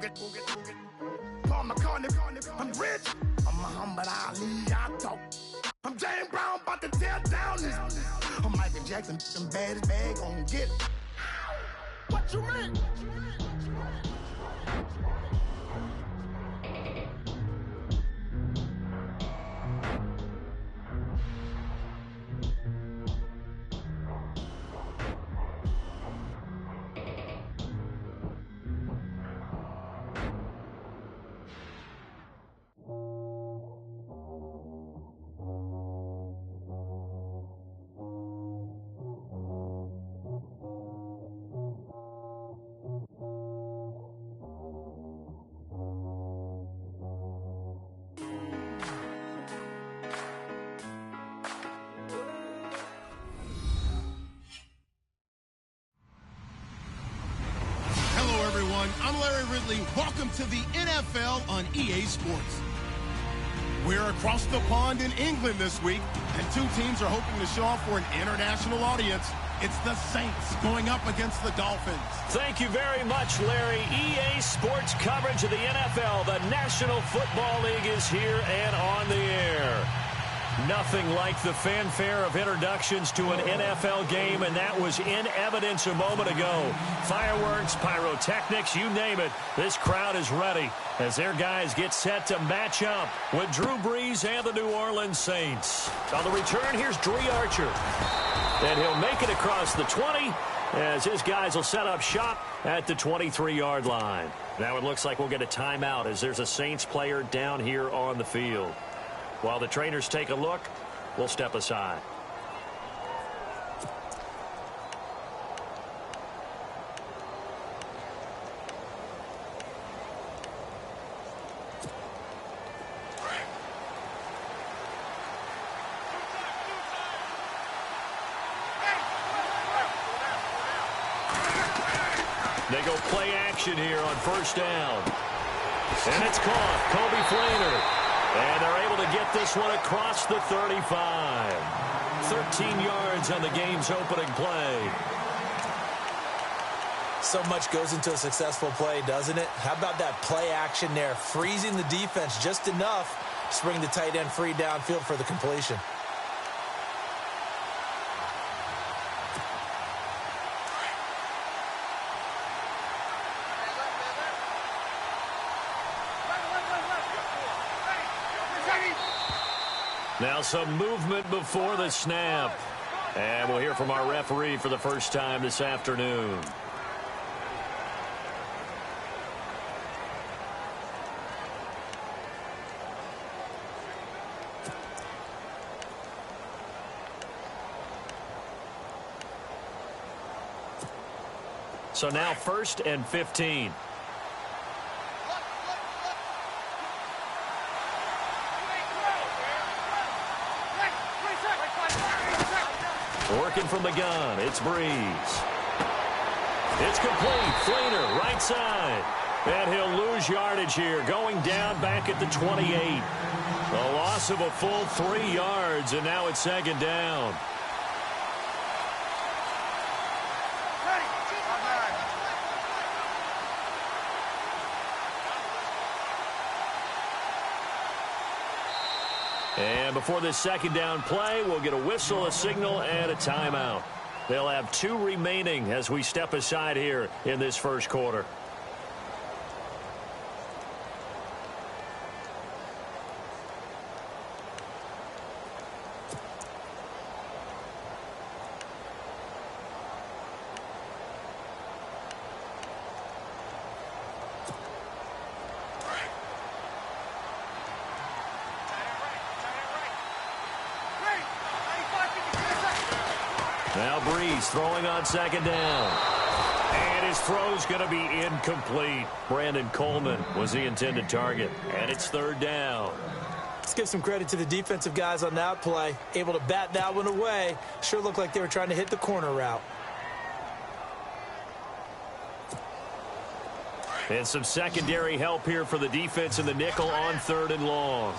Paul McCartney, I'm rich. I'm Muhammad Ali, I talk. I'm James Brown, about to tear down this. I'm Michael Jackson, them baddest bag gon' get it. What you mean? I'm Larry Ridley. Welcome to the NFL on EA Sports. We're across the pond in England this week, and two teams are hoping to show off for an international audience. It's the Saints going up against the Dolphins. Thank you very much, Larry. EA Sports coverage of the NFL. The National Football League is here and on the air. Nothing like the fanfare of introductions to an NFL game, and that was in evidence a moment ago. Fireworks, pyrotechnics, you name it. This crowd is ready as their guys get set to match up with Drew Brees and the New Orleans Saints. On the return, here's Dre Archer. And he'll make it across the 20 as his guys will set up shop at the 23-yard line. Now it looks like we'll get a timeout as there's a Saints player down here on the field. While the trainers take a look, we'll step aside. They go play action here on first down. And it's caught. Coby Fleener. And they're able to get this one across the 35. 13 yards on the game's opening play. So much goes into a successful play, doesn't it? How about that play action there? Freezing the defense just enough to bring the tight end free downfield for the completion. Now some movement before the snap. And we'll hear from our referee for the first time this afternoon. So now 1st and 15. Working from the gun, it's Brees. It's complete. Fleener, right side. And he'll lose yardage here, going down back at the 28. A loss of a full 3 yards, and now it's 2nd down. And before this 2nd down play, we'll get a whistle, a signal, and a timeout. They'll have 2 remaining as we step aside here in this first quarter. Now Brees throwing on 2nd down. And his throw's going to be incomplete. Brandon Coleman was the intended target. And it's 3rd down. Let's give some credit to the defensive guys on that play. Able to bat that one away. Sure looked like they were trying to hit the corner route. And some secondary help here for the defense in the nickel on 3rd and long.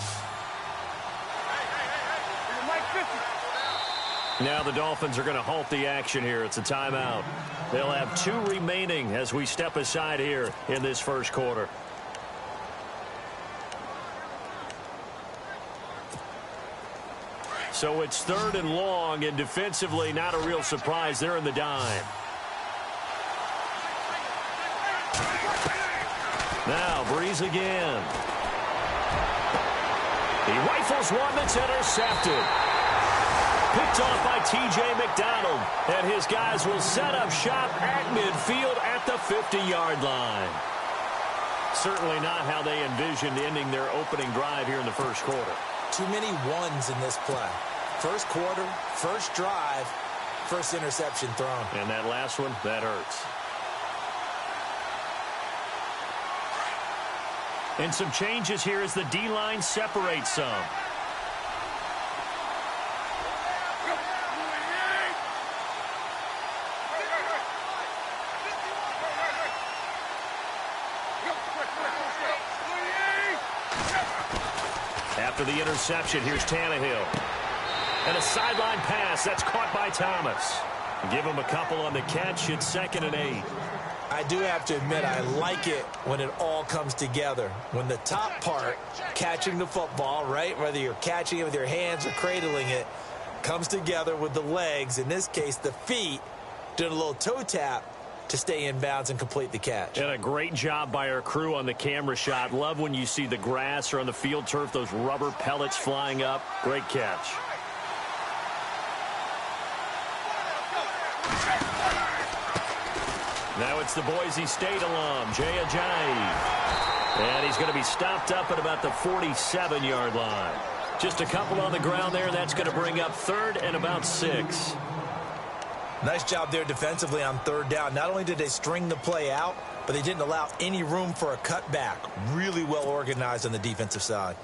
Now the Dolphins are going to halt the action here. It's a timeout. They'll have 2 remaining as we step aside here in this first quarter. So it's 3rd and long, and defensively not a real surprise. They're in the dime. Now Brees again. He rifles one that's intercepted. Picked off by T.J. McDonald. And his guys will set up shop at midfield at the 50-yard line. Certainly not how they envisioned ending their opening drive here in the first quarter. Too many ones in this play. First quarter, first drive, first interception thrown. And that last one, that hurts. And some changes here as the D-line separates some. After the interception, here's Tannehill. And a sideline pass. That's caught by Thomas. Give him a couple on the catch. It's 2nd and 8. I do have to admit, I like it when it all comes together. When the top part, catching the football, right, whether you're catching it with your hands or cradling it, comes together with the legs, in this case the feet, doing a little toe tap to stay in bounds and complete the catch. And a great job by our crew on the camera shot. Love when you see the grass or on the field turf, those rubber pellets flying up. Great catch. Now it's the Boise State alum, Jay Ajayi. And he's going to be stopped up at about the 47-yard line. Just a couple on the ground there. That's going to bring up 3rd and about 6. Nice job there defensively on 3rd down. Not only did they string the play out, but they didn't allow any room for a cutback. Really well organized on the defensive side.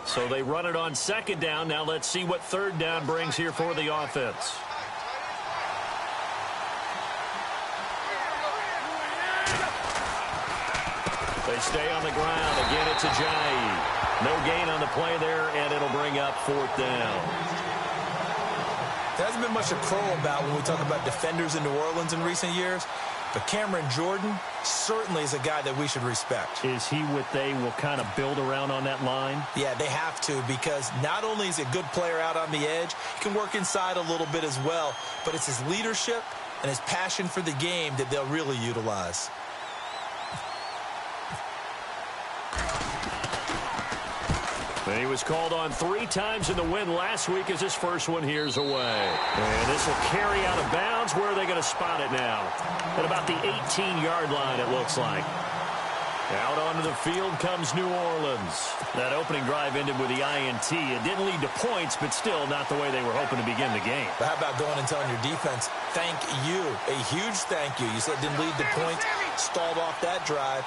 So they run it on 2nd down. Now let's see what 3rd down brings here for the offense. They stay on the ground. Again, it's Ajayi. No gain on the play there, and it'll bring up 4th down. There hasn't been much to crow about when we talk about defenders in New Orleans in recent years, but Cameron Jordan certainly is a guy that we should respect. Is he what they will kind of build around on that line? Yeah, they have to, because not only is he a good player out on the edge, he can work inside a little bit as well, but it's his leadership and his passion for the game that they'll really utilize. And he was called on 3 times in the win last week as his first one here's away. And this will carry out of bounds. Where are they going to spot it now? At about the 18-yard line, it looks like. Out onto the field comes New Orleans. That opening drive ended with the INT. It didn't lead to points, but still not the way they were hoping to begin the game. But how about going and telling your defense, thank you, a huge thank you. You said it didn't lead to points, stalled off that drive.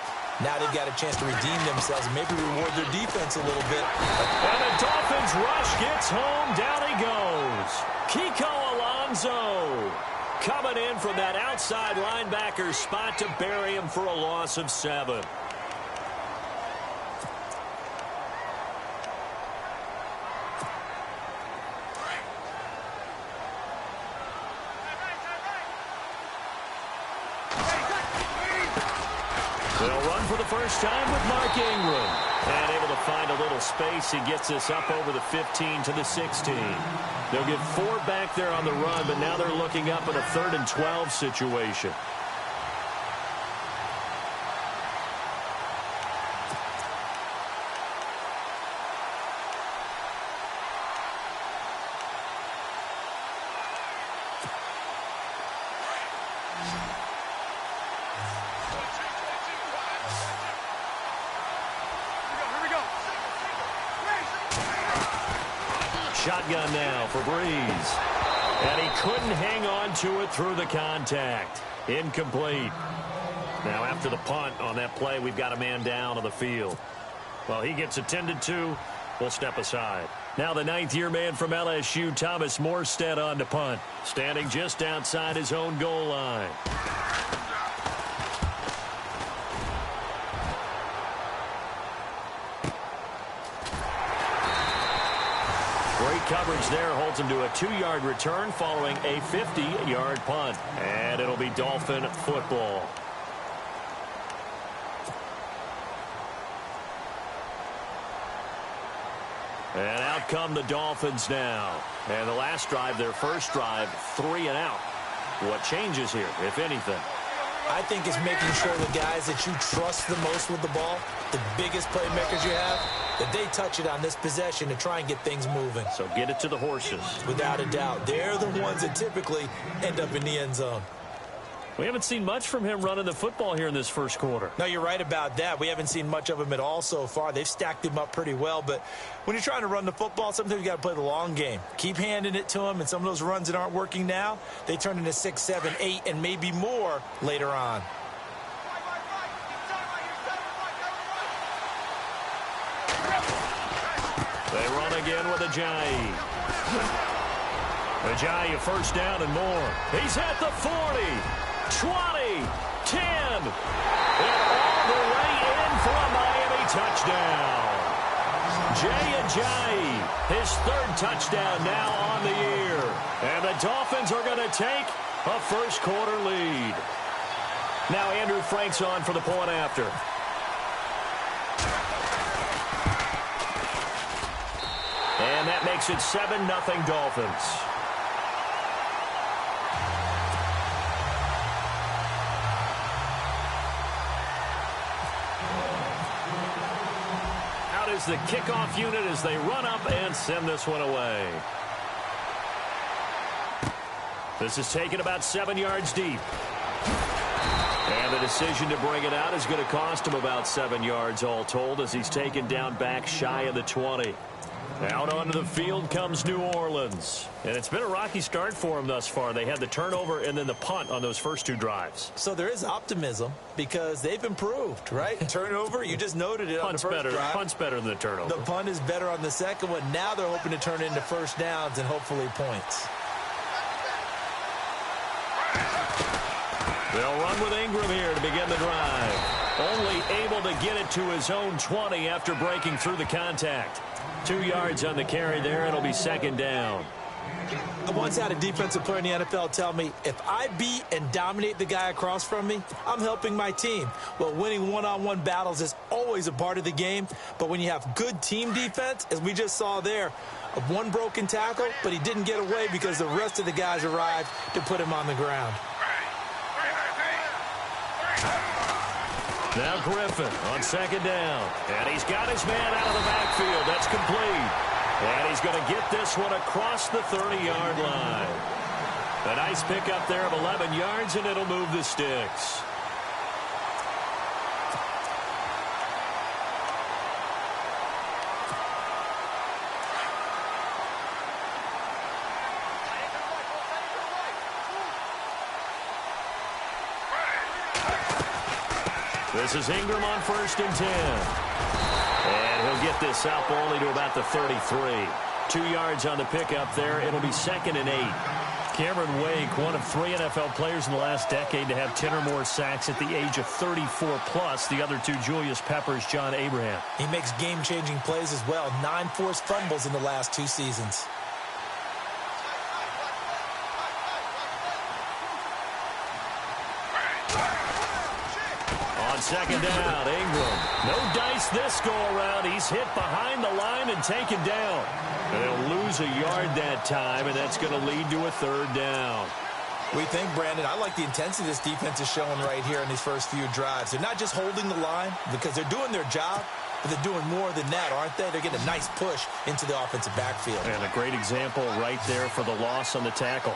Now they've got a chance to redeem themselves and maybe reward their defense a little bit. And the Dolphins rush gets home. Down he goes. Kiko Alonso coming in from that outside linebacker spot to bury him for a loss of 7. They'll run for the first time with Mark Ingram. And able to find a little space. He gets this up over the 15 to the 16. They'll get 4 back there on the run, but now they're looking up at a 3rd and 12 situation. Shotgun now for Brees. And he couldn't hang on to it through the contact. Incomplete. Now after the punt on that play, we've got a man down on the field. Well, he gets attended to. We'll step aside. Now the 9th-year man from LSU, Thomas Morstead, on to punt. Standing just outside his own goal line. coverage there holds him to a 2-yard return following a 50-yard punt. And it'll be Dolphin football. And out come the Dolphins now. And the last drive, their first drive, 3 and out. What changes here, if anything? I think it's making sure the guys that you trust the most with the ball, the biggest playmakers you have, that they touch it on this possession to try and get things moving. So get it to the horses. Without a doubt. They're the ones that typically end up in the end zone. We haven't seen much from him running the football here in this first quarter. No, you're right about that. We haven't seen much of him at all so far. They've stacked him up pretty well. But when you're trying to run the football, sometimes you got to play the long game. Keep handing it to him, and some of those runs that aren't working now, they turn into 6, 7, 8, and maybe more later on. They run again with Ajayi. Ajayi first down and more. He's at the 40. 20, 10, and all the way in for a Miami touchdown. Jay Ajayi, his 3rd touchdown now on the year. And the Dolphins are going to take a first quarter lead. Now Andrew Frank's on for the point after. And that makes it 7-0 Dolphins. Is the kickoff unit as they run up and send this one away. This is taken about 7 yards deep. And the decision to bring it out is going to cost him about 7 yards all told as he's taken down back shy of the 20. Out onto the field comes New Orleans. And it's been a rocky start for them thus far. They had the turnover and then the punt on those first 2 drives. So there is optimism because they've improved, right? Turnover, you just noted it on the first drive. Punt's better than the turnover. The punt is better on the second one. Now they're hoping to turn into first downs and hopefully points. They'll run with Ingram here to begin the drive. Only able to get it to his own 20 after breaking through the contact. 2 yards on the carry there. It'll be second down. I once had a defensive player in the NFL tell me, if I beat and dominate the guy across from me, I'm helping my team. Well, winning one-on-one battles is always a part of the game, but when you have good team defense, as we just saw there, one broken tackle, but he didn't get away because the rest of the guys arrived to put him on the ground. Now Griffin on second down. And he's got his man out of the backfield. That's complete. And he's going to get this one across the 30-yard line. A nice pickup there of 11 yards, and it'll move the sticks. This is Ingram on 1st and 10. And he'll get this up only to about the 33. 2 yards on the pickup there. It'll be 2nd and 8. Cameron Wake, one of 3 NFL players in the last decade to have 10 or more sacks at the age of 34 plus. The other 2, Julius Peppers, John Abraham. He makes game-changing plays as well. 9 forced fumbles in the last 2 seasons. On second down, Ingram. No dice this go-around. He's hit behind the line and taken down. And they'll lose a yard that time, and that's going to lead to a 3rd down. We think, Brandon, I like the intensity this defense is showing right here in these first few drives. They're not just holding the line because they're doing their job, but they're doing more than that, aren't they? They're getting a nice push into the offensive backfield. And a great example right there for the loss on the tackle.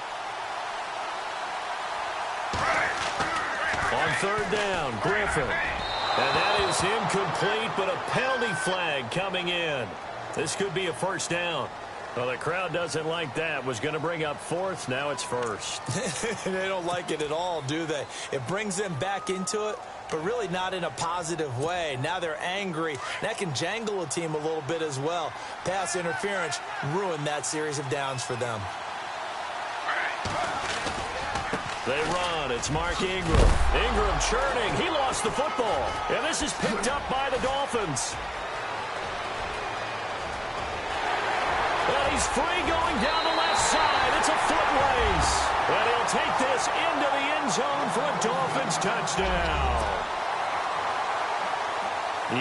On 3rd down, Griffin. And that is incomplete, but a penalty flag coming in. This could be a 1st down. Well, the crowd doesn't like that. Was going to bring up 4th. Now it's 1st. They don't like it at all, do they? It brings them back into it, but really not in a positive way. Now they're angry. That can jangle a team a little bit as well. Pass interference ruined that series of downs for them. They run. It's Mark Ingram. Ingram churning. He lost the football. And this is picked up by the Dolphins. And He's free going down the left side. It's a foot race. And he'll take this into the end zone for a Dolphins touchdown.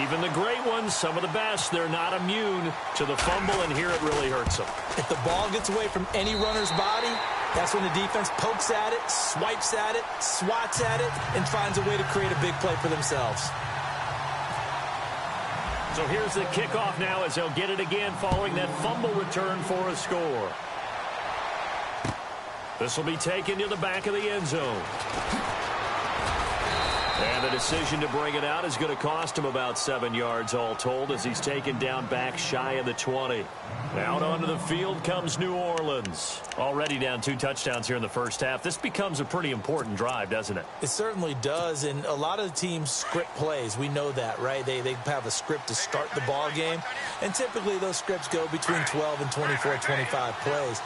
Even the great ones, some of the best, they're not immune to the fumble, and here it really hurts them. If the ball gets away from any runner's body, that's when the defense pokes at it, swipes at it, swats at it, and finds a way to create a big play for themselves. So here's the kickoff now as they'll get it again following that fumble return for a score. This will be taken to the back of the end zone. And the decision to bring it out is going to cost him about 7 yards all told as he's taken down back shy of the 20. Out onto the field comes New Orleans. Already down 2 touchdowns here in the first half. This becomes a pretty important drive, doesn't it? It certainly does, and a lot of the teams script plays. We know that, right? They have a script to start the ball game, and typically those scripts go between 12 and 24, 25 plays.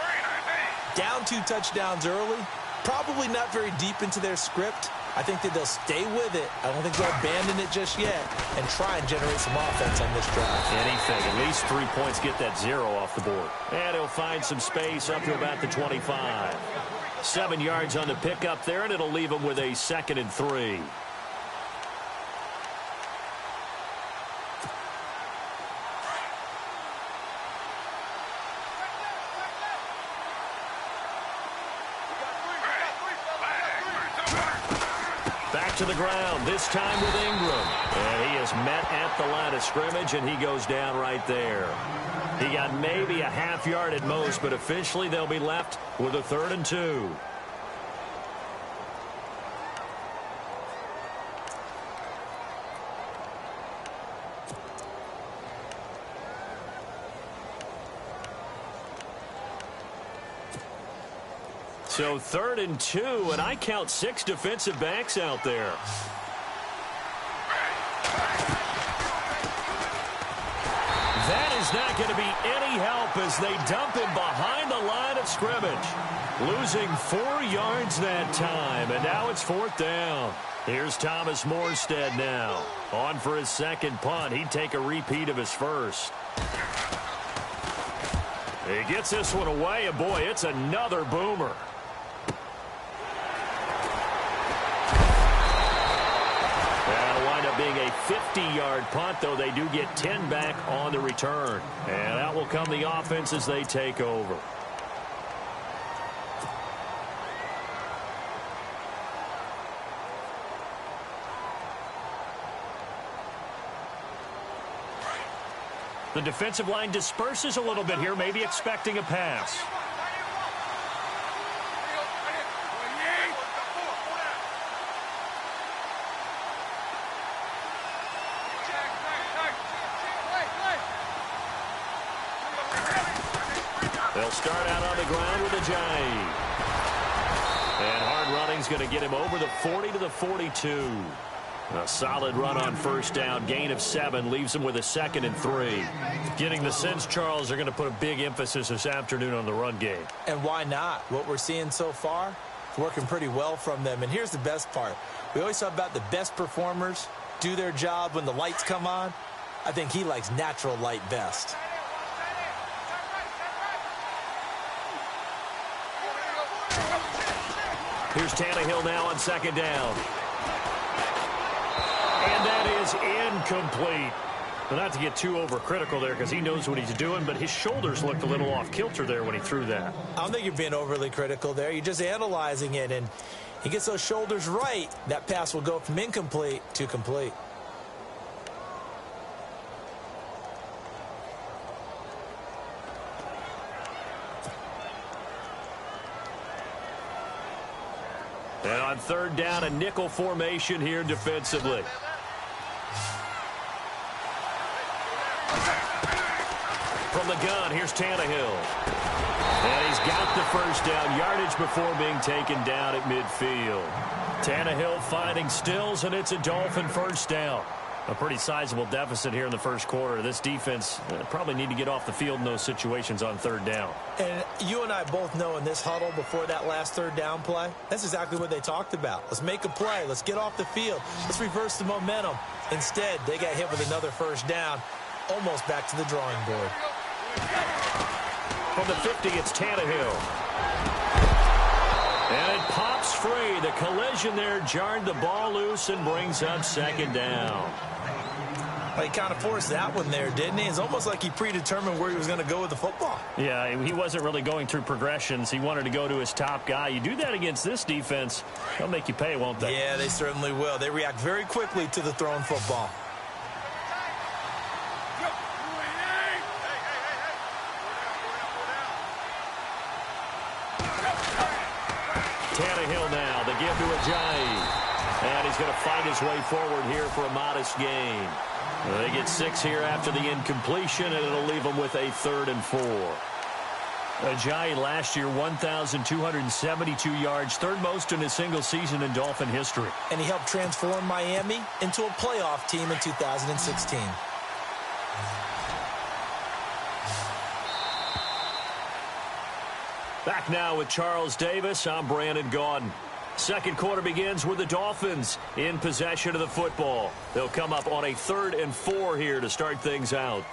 Down 2 touchdowns early, probably not very deep into their script. I think that they'll stay with it. I don't think they'll abandon it just yet and try and generate some offense on this drive. Anything. At least 3 points, get that 0 off the board. And he'll find some space up to about the 25. 7 yards on the pickup there, and it'll leave him with a 2nd and 3. To the ground, this time with Ingram. And he is met at the line of scrimmage, and he goes down right there. He got maybe a half yard at most, but officially they'll be left with a 3rd and 2. So 3rd and 2, and I count 6 defensive backs out there. That is not going to be any help as they dump him behind the line of scrimmage. Losing 4 yards that time, and now it's 4th down. Here's Thomas Morstead now. On for his 2nd punt. He'd take a repeat of his first. He gets this one away, and boy, it's another boomer. Being a 50-yard punt, though they do get 10 back on the return. And out will come the offense as they take over. The defensive line disperses a little bit here, maybe expecting a pass. They'll start out on the ground with a jive. And hard running's going to get him over the 40 to the 42. A solid run on 1st down. Gain of 7 leaves him with a 2nd and 3. Getting the sense, Charles, they're going to put a big emphasis this afternoon on the run game. And why not? What we're seeing so far is working pretty well from them. And here's the best part. We always talk about the best performers do their job when the lights come on. I think he likes natural light best. Here's Tannehill now on 2nd down. And that is incomplete. Well, not to get too overcritical there because he knows what he's doing, but his shoulders looked a little off kilter there when he threw that. I don't think you're being overly critical there. You're just analyzing it, and he gets those shoulders right. That pass will go from incomplete to complete. And on 3rd down, a nickel formation here defensively. From the gun, here's Tannehill. And he's got the 1st down yardage before being taken down at midfield. Tannehill finding Stills, and it's a Dolphin 1st down. A pretty sizable deficit here in the 1st quarter. This defense probably need to get off the field in those situations on 3rd down. And you and I both know in this huddle before that last 3rd down play, that's exactly what they talked about. Let's make a play. Let's get off the field. Let's reverse the momentum. Instead, they got hit with another 1st down, almost back to the drawing board. From the 50, it's Tannehill. And it pops free. The collision there jarred the ball loose and brings up second down. Well, he kind of forced that one there, didn't he? It's almost like he predetermined where he was going to go with the football. Yeah, he wasn't really going through progressions. He wanted to go to his top guy. You do that against this defense, they'll make you pay, won't they? Yeah, they certainly will. They react very quickly to the thrown football. Tannehill now, the give to Ajayi. And he's going to fight his way forward here for a modest gain. They get 6 here after the incompletion, and it'll leave them with a 3rd and 4. Ajayi last year, 1,272 yards, 3rd most in a single season in Dolphin history. And he helped transform Miami into a playoff team in 2016. Back now with Charles Davis. I'm Brandon Gaudin. Second quarter begins with the Dolphins in possession of the football. They'll come up on a 3rd and 4 here to start things out.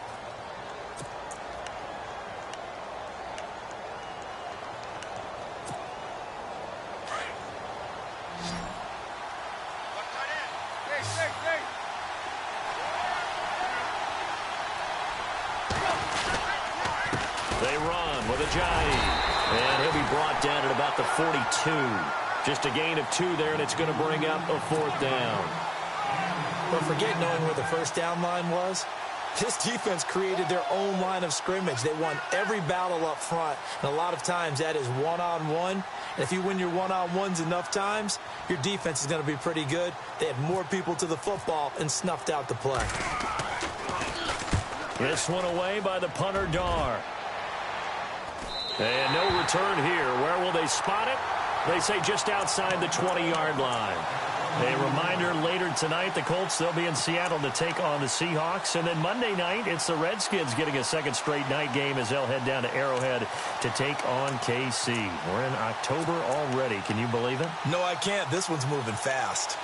They run with Ajayi. And he'll be brought down at about the 42. Just a gain of 2 there, and it's going to bring up a 4th down. But forget knowing where the first down line was. This defense created their own line of scrimmage. They won every battle up front, and a lot of times that is one-on-one. And if you win your one-on-ones enough times, your defense is going to be pretty good. They had more people to the football and snuffed out the play. This one away by the punter, Dar. And no return here. Where will they spot it? They say just outside the 20-yard line. A reminder, later tonight, the Colts, they'll be in Seattle to take on the Seahawks. And then Monday night, it's the Redskins getting a second straight night game as they'll head down to Arrowhead to take on KC. We're in October already. Can you believe it? No, I can't. This one's moving fast.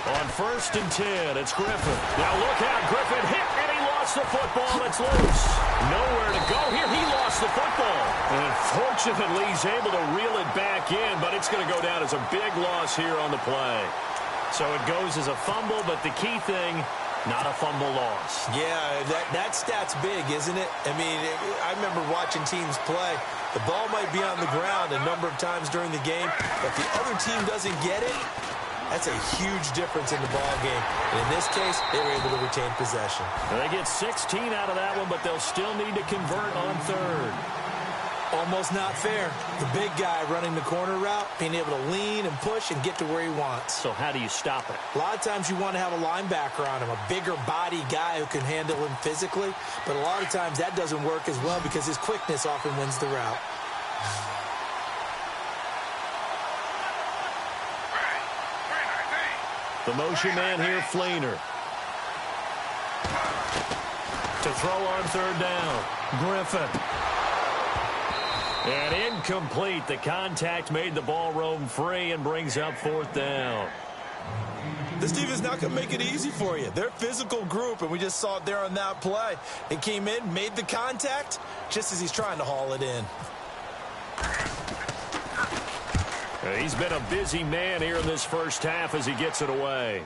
On 1st and 10, it's Griffin. Now look out, Griffin hit, and he lost the football. It's loose. Nowhere to go here. He lost the football. And fortunately, he's able to reel it back in, but it's going to go down as a big loss here on the play. So it goes as a fumble, but the key thing, not a fumble loss. Yeah, that stat's big, isn't it? I mean, I remember watching teams play. The ball might be on the ground a number of times during the game, but the other team doesn't get it. That's a huge difference in the ball game. And in this case, they were able to retain possession. They get 16 out of that one, but they'll still need to convert on 3rd. Almost not fair. The big guy running the corner route, being able to lean and push and get to where he wants. So how do you stop it? A lot of times you want to have a linebacker on him, a bigger body guy who can handle him physically. But a lot of times that doesn't work as well because his quickness often wins the route. The motion man here, Flainer. To throw on 3rd down, Griffin. And incomplete. The contact made the ball roam free and brings up 4th down. This team is not going to make it easy for you. They're a physical group, and we just saw it there on that play. They came in, made the contact, just as he's trying to haul it in. He's been a busy man here in this first half as he gets it away.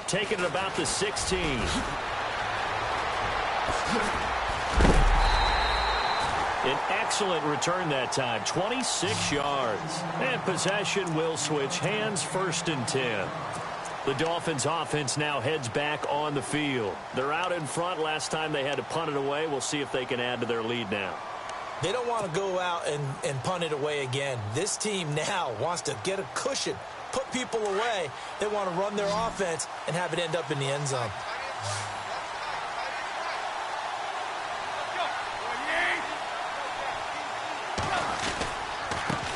Taking it about the 16. An excellent return that time, 26 yards. And possession will switch hands, 1st and 10. The Dolphins offense now heads back on the field. They're out in front. Last time they had to punt it away. We'll see if they can add to their lead now. They don't want to go out and punt it away again. This team now wants to get a cushion, put people away. They want to run their offense and have it end up in the end zone.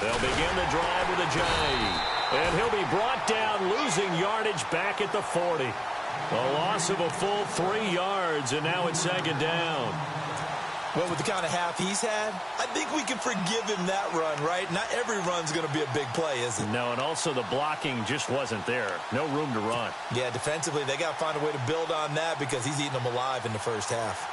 They'll begin the drive with Ajayi. And he'll be brought down, losing yardage back at the 40. A loss of a full 3 yards, and now it's 2nd down. Well, with the kind of half he's had, I think we can forgive him that run, right? Not every run's going to be a big play, is it? No, and also the blocking just wasn't there. No room to run. Yeah, defensively, they got to find a way to build on that because he's eating them alive in the first half.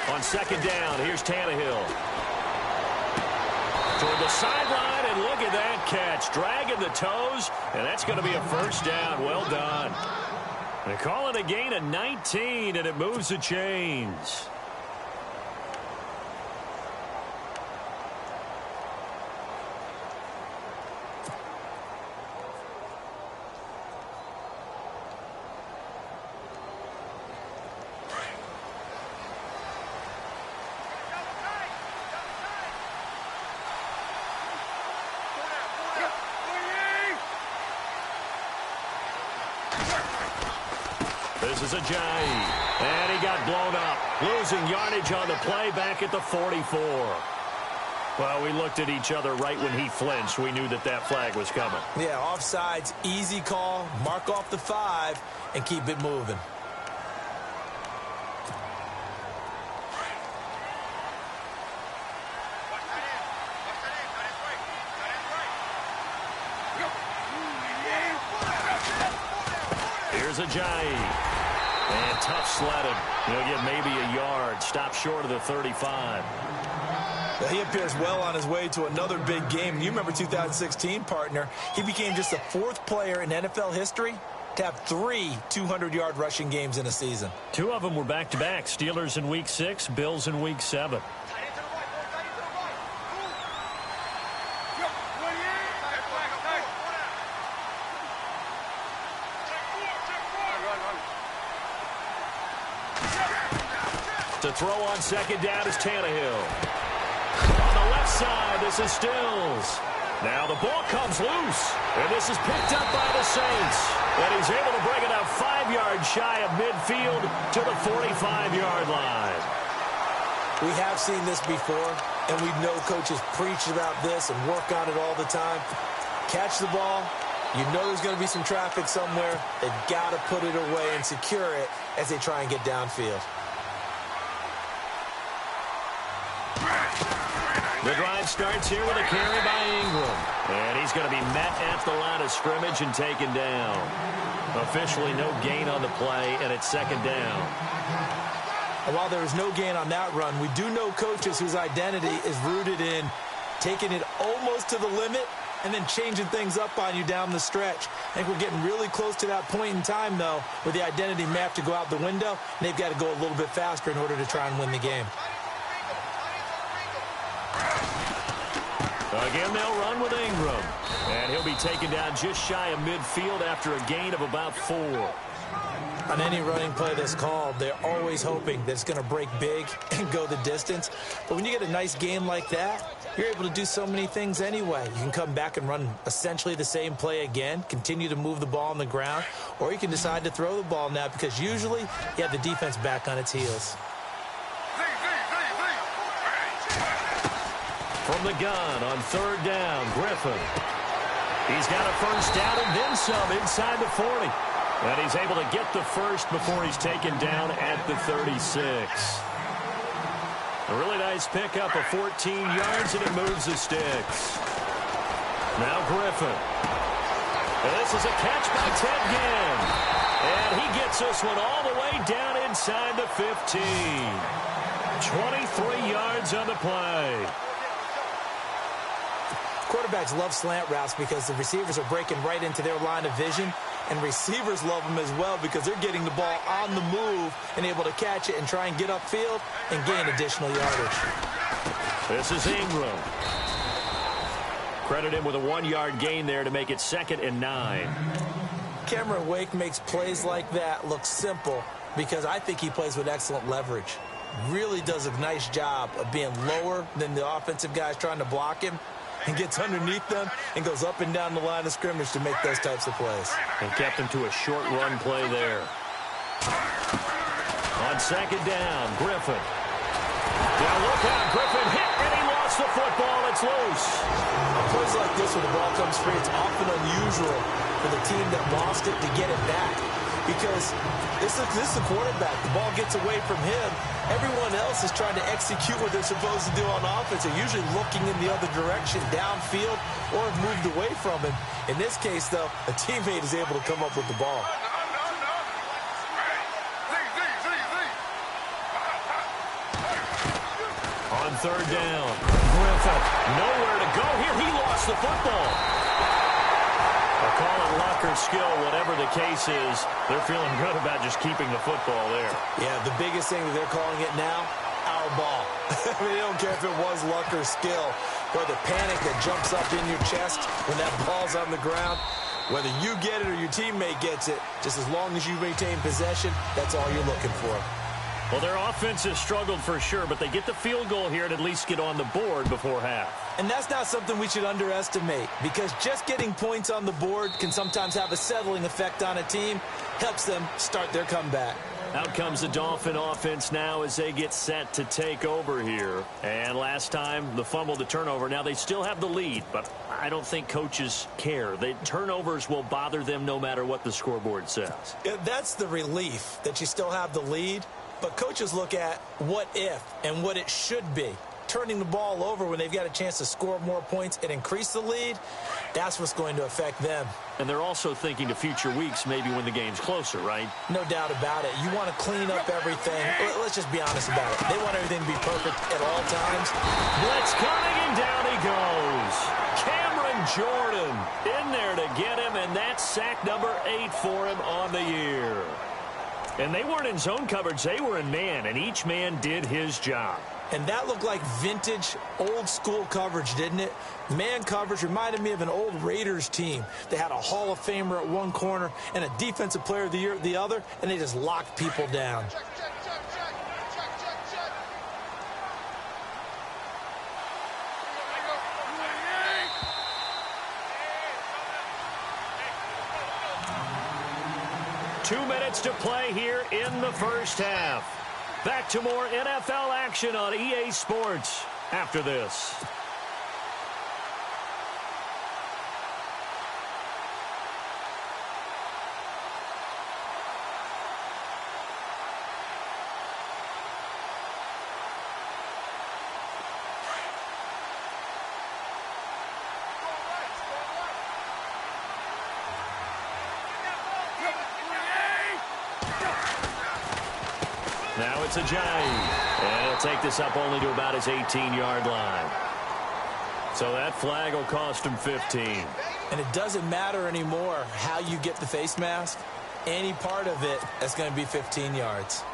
On second down, here's Tannehill. Toward the sideline, and look at that catch. Dragging the toes, and that's going to be a first down. Well done. They call it a gain of 19, and it moves the chains. This is Ajayi, and he got blown up, losing yardage on the play back at the 44. Well, we looked at each other right when he flinched. We knew that that flag was coming. Yeah, offsides, easy call, mark off the 5, and keep it moving. Here's Ajayi. And tough sledded. He'll get maybe a yard. Stop short of the 35. Well, he appears well on his way to another big game. You remember 2016, partner. He became just the 4th player in NFL history to have 3 200-yard rushing games in a season. 2 of them were back-to-back. Steelers in Week 6, Bills in Week 7. To throw on second down is Tannehill. On the left side, this is Stills. Now the ball comes loose, and this is picked up by the Saints. And he's able to bring it up 5 yards shy of midfield to the 45-yard line. We have seen this before, and we know coaches preach about this and work on it all the time. Catch the ball. You know there's going to be some traffic somewhere. They've got to put it away and secure it as they try and get downfield. The drive starts here with a carry by Ingram. And he's going to be met at the line of scrimmage and taken down. Officially no gain on the play, and it's second down. And while there is no gain on that run, we do know coaches whose identity is rooted in taking it almost to the limit and then changing things up on you down the stretch. I think we're getting really close to that point in time, though, where the identity may have to go out the window, and they've got to go a little bit faster in order to try and win the game. Again, they'll run with Ingram. And he'll be taken down just shy of midfield after a gain of about 4. On any running play that's called, they're always hoping that it's going to break big and go the distance. But when you get a nice game like that, you're able to do so many things anyway. You can come back and run essentially the same play again, continue to move the ball on the ground, or you can decide to throw the ball now because usually you have the defense back on its heels. From the gun on third down, Griffin. He's got a first down and then some inside the 40. And he's able to get the first before he's taken down at the 36. A really nice pickup of 14 yards, and it moves the sticks. Now Griffin. And this is a catch by Ted Ginn. And he gets this one all the way down inside the 15. 23 yards on the play. Quarterbacks love slant routes because the receivers are breaking right into their line of vision, and receivers love them as well because they're getting the ball on the move and able to catch it and try and get upfield and gain additional yardage. This is Ingram. Credit him with a 1-yard gain there to make it 2nd and 9. Cameron Wake makes plays like that look simple because I think he plays with excellent leverage. Really does a nice job of being lower than the offensive guys trying to block him, and gets underneath them and goes up and down the line of scrimmage to make those types of plays. And kept him to a short run play there. On second down, Griffin. Now look out, Griffin hit, and he lost the football. It's loose. On plays like this, when the ball comes free, it's often unusual for the team that lost it to get it back. Because this is the quarterback. The ball gets away from him. Everyone else is trying to execute what they're supposed to do on offense. They're usually looking in the other direction, downfield, or have moved away from him. In this case, though, a teammate is able to come up with the ball. On third down, Griffin, nowhere to go here. He lost the football. They'll call it luck or skill, whatever the case is. They're feeling good about just keeping the football there. Yeah, the biggest thing that they're calling it now, our ball. I mean, they don't care if it was luck or skill, but the panic that jumps up in your chest when that ball's on the ground, whether you get it or your teammate gets it, just as long as you maintain possession, that's all you're looking for. Well, their offense has struggled for sure, but they get the field goal here and at least get on the board before half. And that's not something we should underestimate, because just getting points on the board can sometimes have a settling effect on a team, helps them start their comeback. Out comes the Dolphin offense now as they get set to take over here. And last time, the fumble, the turnover. Now they still have the lead, but I don't think coaches care. The turnovers will bother them no matter what the scoreboard says. Yeah, that's the relief, that you still have the lead. But coaches look at what if and what it should be. Turning the ball over when they've got a chance to score more points and increase the lead, that's what's going to affect them. And they're also thinking to future weeks, maybe when the game's closer, right? No doubt about it. You want to clean up everything. Let's just be honest about it. They want everything to be perfect at all times. Blitz coming, and down he goes. Cameron Jordan in there to get him, and that's sack number 8 for him on the year. And they weren't in zone coverage. They were in man, and each man did his job. And that looked like vintage, old-school coverage, didn't it? Man coverage reminded me of an old Raiders team. They had a Hall of Famer at one corner and a Defensive Player of the Year at the other, and they just locked people down. Two minutes to play here in the first half. Back to more NFL action on EA Sports after this. Now it's Ajayi, and he'll take this up only to about his 18-yard line. So that flag will cost him 15. And it doesn't matter anymore how you get the face mask. Any part of it is going to be 15 yards.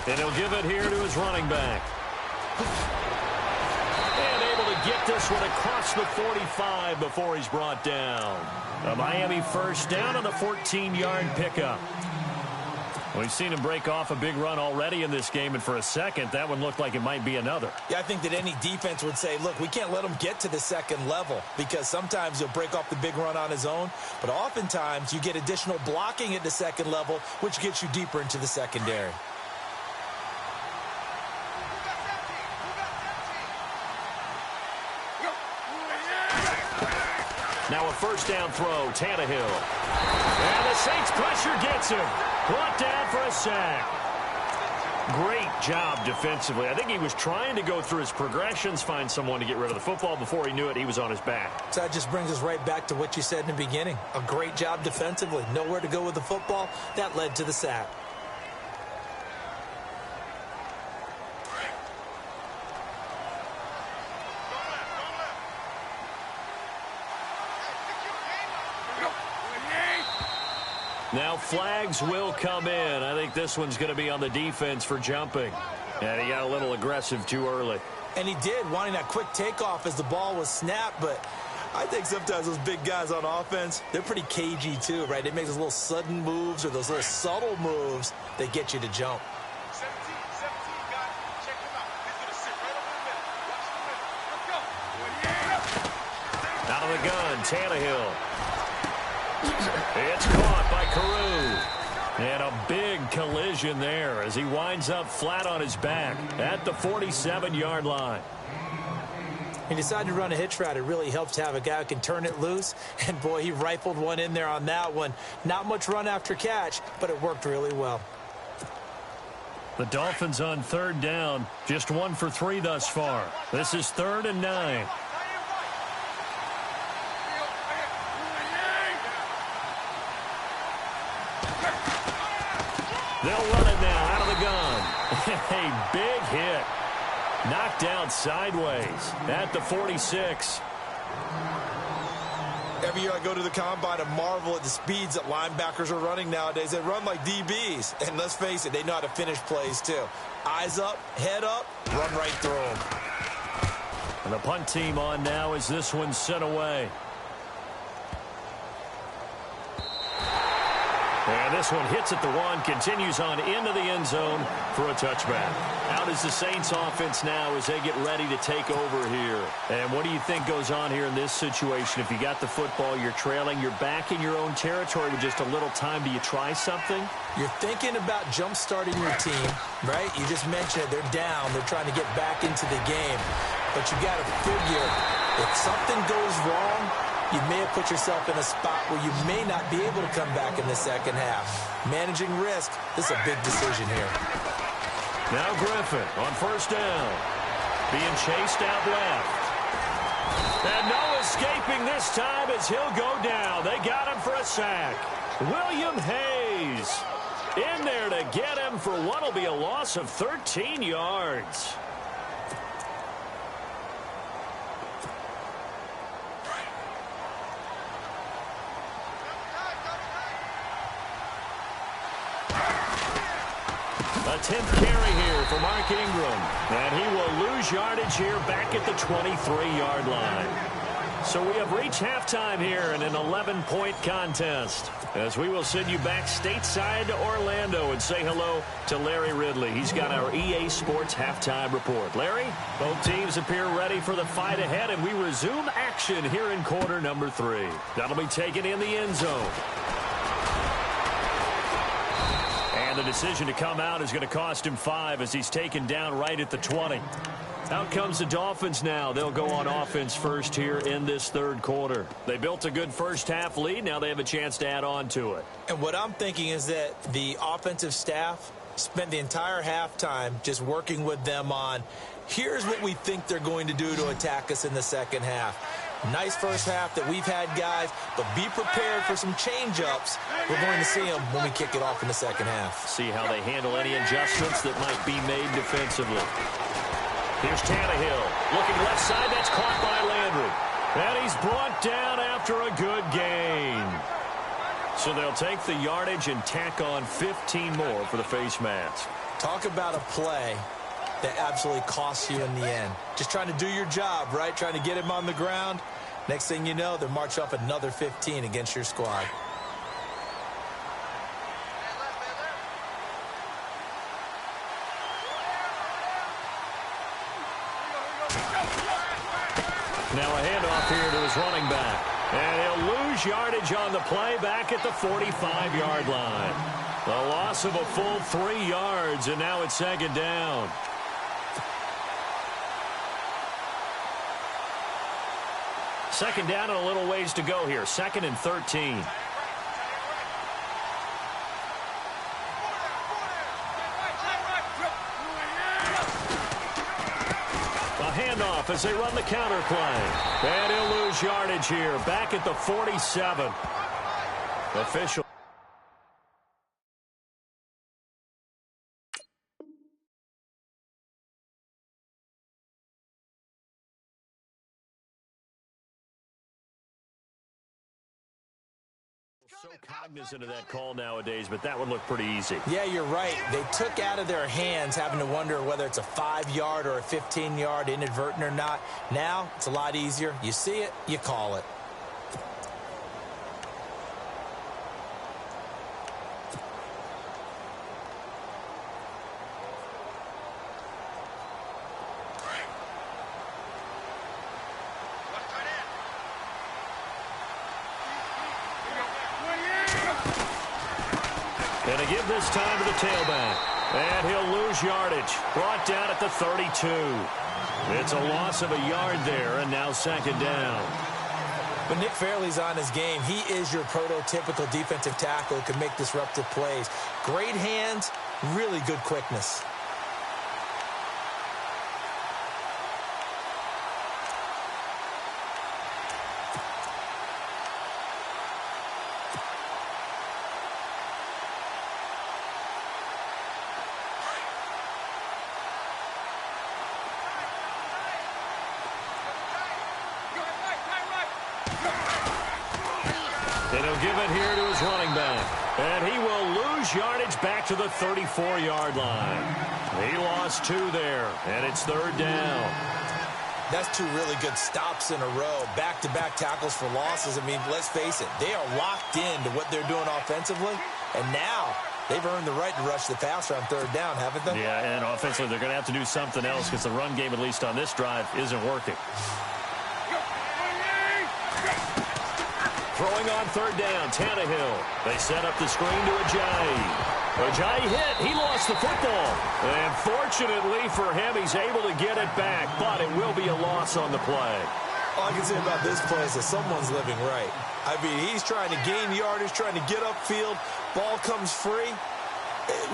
And he'll give it here to his running back. And able to get this one across the 45 before he's brought down. A Miami first down on a 14-yard pickup. We've seen him break off a big run already in this game, and for a second, that one looked like it might be another. Yeah, I think that any defense would say, look, we can't let him get to the second level, because sometimes he'll break off the big run on his own, but oftentimes you get additional blocking at the second level, which gets you deeper into the secondary. Now a first down throw, Tannehill. And the Saints pressure gets him. Brought down for a sack. Great job defensively. I think he was trying to go through his progressions, find someone to get rid of the football. Before he knew it, he was on his back. So that just brings us right back to what you said in the beginning. A great job defensively. Nowhere to go with the football. That led to the sack. Now flags will come in. I think this one's going to be on the defense for jumping. And he got a little aggressive too early. And he did, wanting that quick takeoff as the ball was snapped, but I think sometimes those big guys on offense, they're pretty cagey too, right? They make those little sudden moves or those little subtle moves that get you to jump. 17, guys. Check him out. He's going to sit right over the middle. Watch the middle. Let's go. Out of the gun, Tannehill. It's caught by Carew. And a big collision there as he winds up flat on his back at the 47-yard line. He decided to run a hitch route. It really helps to have a guy who can turn it loose. And, boy, he rifled one in there on that one. Not much run after catch, but it worked really well. The Dolphins on third down, just 1 for 3 thus far. This is 3rd and 9. They'll run it now out of the gun. A big hit. Knocked down sideways at the 46. Every year I go to the combine and marvel at the speeds that linebackers are running nowadays. They run like DBs. And let's face it, they know how to finish plays too. Eyes up, head up, run right through them. And the punt team on now as this one's sent away. And this one hits at the 1, continues on into the end zone for a touchback. Out is the Saints offense now as they get ready to take over here. And what do you think goes on here in this situation? If you got the football, you're trailing, you're back in your own territory with just a little time. Do you try something? You're thinking about jump-starting your team, right? You just mentioned it. They're down. They're trying to get back into the game. But you got to figure if something goes wrong, you may have put yourself in a spot where you may not be able to come back in the second half. Managing risk, this is a big decision here. Now Griffin on first down. Being chased out left. And no escaping this time as he'll go down. They got him for a sack. William Hayes in there to get him for what will be a loss of 13 yards. A 10th carry here for Mark Ingram. And he will lose yardage here back at the 23-yard line. So we have reached halftime here in an 11-point contest. As we will send you back stateside to Orlando and say hello to Larry Ridley. He's got our EA Sports halftime report. Larry, both teams appear ready for the fight ahead, and we resume action here in quarter number 3. That'll be taken in the end zone. And the decision to come out is going to cost him 5 as he's taken down right at the 20. Out comes the Dolphins now. They'll go on offense first here in this third quarter. They built a good first half lead. Now they have a chance to add on to it. And what I'm thinking is that the offensive staff spent the entire halftime just working with them on, here's what we think they're going to do to attack us in the second half. Nice first half that we've had, guys, but be prepared for some change-ups. We're going to see them when we kick it off in the second half. See how they handle any adjustments that might be made defensively. Here's Tannehill looking left side. That's caught by Landry. And he's brought down after a good gain. So they'll take the yardage and tack on 15 more for the face mask. Talk about a play that absolutely costs you in the end. Just trying to do your job, right? Trying to get him on the ground. Next thing you know, they'll march up another 15 against your squad. Now a handoff here to his running back. And he'll lose yardage on the play back at the 45-yard line. The loss of a full 3 yards, and now it's second down. Second down and a little ways to go here. 2nd and 13. Handoff as they run the counter play. And he'll lose yardage here back at the 47. Official. So cognizant of that call nowadays, but that would look pretty easy. Yeah, you're right. They took out of their hands having to wonder whether it's a 5-yard or a 15-yard inadvertent or not. Now, it's a lot easier. You see it, you call it. And to give this time to the tailback. And he'll lose yardage. Brought down at the 32. It's a loss of a yard there, and now second down. But Nick Fairley's on his game. He is your prototypical defensive tackle who can make disruptive plays. Great hands, really good quickness. And he'll give it here to his running back. And he will lose yardage back to the 34-yard line. He lost 2 there, and it's third down. That's 2 really good stops in a row. Back-to-back tackles for losses. I mean, let's face it, they are locked into what they're doing offensively. And now they've earned the right to rush the passer on third down, haven't they? Yeah, and offensively they're going to have to do something else because the run game, at least on this drive, isn't working. Throwing on third down, Tannehill. They set up the screen to Ajayi. Ajayi hit. He lost the football. And fortunately for him, he's able to get it back, but it will be a loss on the play. All I can say about this play is that someone's living right. I mean, he's trying to gain yardage, trying to get upfield. Ball comes free.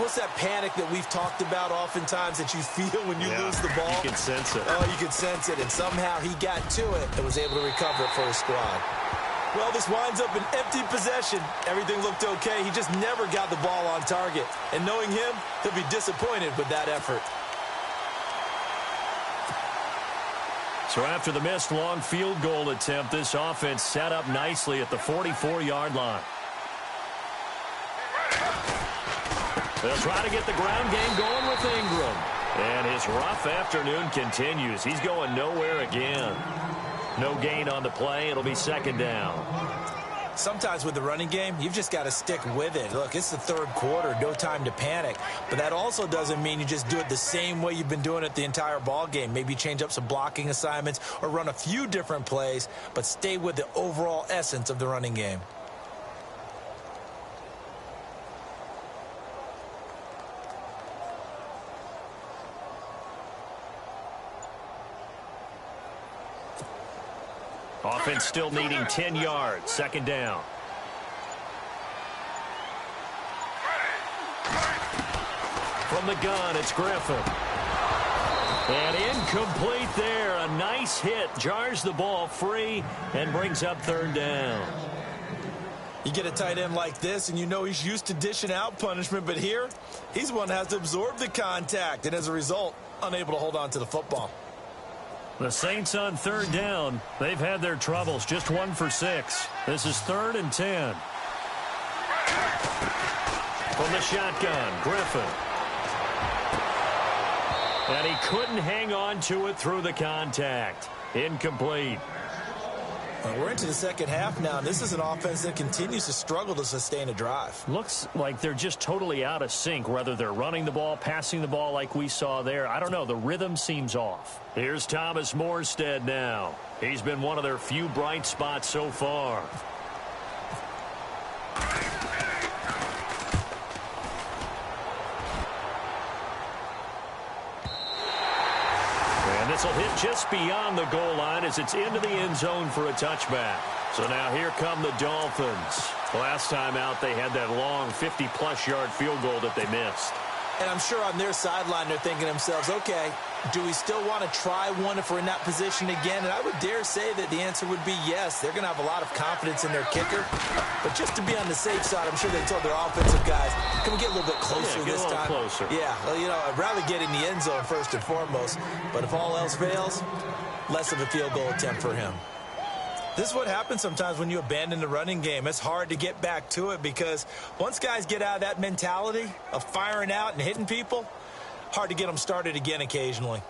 What's that panic that we've talked about oftentimes that you feel when you lose the ball? You can sense it. Oh, you can sense it. And somehow he got to it and was able to recover it for his squad. Well, this winds up an empty possession. Everything looked okay. He just never got the ball on target. And knowing him, he'll be disappointed with that effort. So after the missed long field goal attempt, this offense set up nicely at the 44-yard line. They'll try to get the ground game going with Ingram. And his rough afternoon continues. He's going nowhere again. No gain on the play. It'll be second down. Sometimes with the running game, you've just got to stick with it. Look, it's the third quarter. No time to panic. But that also doesn't mean you just do it the same way you've been doing it the entire ball game. Maybe change up some blocking assignments or run a few different plays, but stay with the overall essence of the running game. Offense still needing 10 yards. Second down. From the gun, it's Griffin. And incomplete there. A nice hit. Jars the ball free and brings up third down. You get a tight end like this, and you know he's used to dishing out punishment, but here, he's the one that has to absorb the contact, and as a result, unable to hold on to the football. The Saints on third down. They've had their troubles. Just 1 for 6. This is 3rd and 10. From the shotgun, Griffin. And he couldn't hang on to it through the contact. Incomplete. We're into the second half now. This is an offense that continues to struggle to sustain a drive. Looks like they're just totally out of sync, whether they're running the ball, passing the ball like we saw there. I don't know. The rhythm seems off. Here's Thomas Morstead now. He's been one of their few bright spots so far. This will hit just beyond the goal line as it's into the end zone for a touchback. So now here come the Dolphins. Last time out, they had that long 50-plus yard field goal that they missed. And I'm sure on their sideline they're thinking to themselves, okay, do we still want to try one if we're in that position again? And I would dare say that the answer would be yes. They're going to have a lot of confidence in their kicker. But just to be on the safe side, I'm sure they told their offensive guys, can we get a little bit closer this time? Closer. Yeah, well, you know, I'd rather get in the end zone first and foremost. But if all else fails, less of a field goal attempt for him. This is what happens sometimes when you abandon the running game. It's hard to get back to it because once guys get out of that mentality of firing out and hitting people, hard to get them started again occasionally.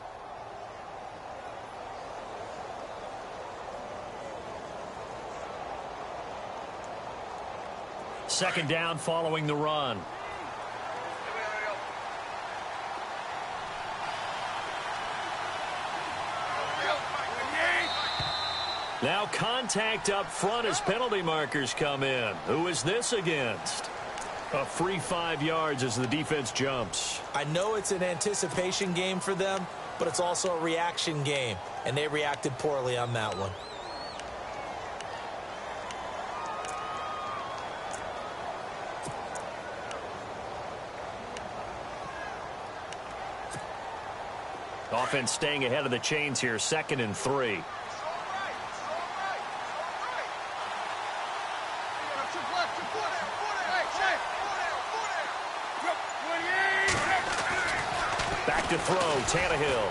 Second down following the run. Now contact up front as penalty markers come in. Who is this against? A free 5 yards as the defense jumps. I know it's an anticipation game for them, but it's also a reaction game, and they reacted poorly on that one. Offense staying ahead of the chains here, 2nd and 3. Back to throw, Tannehill.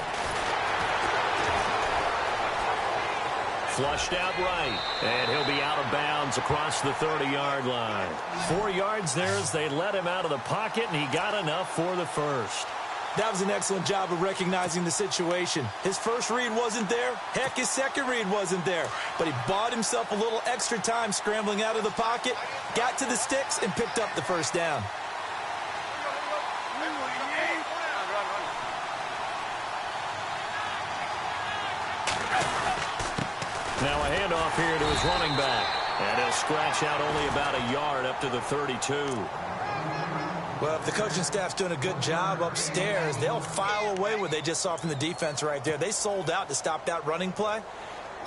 Flushed out right, and he'll be out of bounds across the 30-yard line. 4 yards there as they let him out of the pocket, and he got enough for the first. That was an excellent job of recognizing the situation. His first read wasn't there. Heck, his second read wasn't there. But he bought himself a little extra time scrambling out of the pocket, got to the sticks, and picked up the first down. Now a handoff here to his running back. And he'll scratch out only about a yard up to the 32. Well, if the coaching staff's doing a good job upstairs, they'll file away what they just saw from the defense right there. They sold out to stop that running play.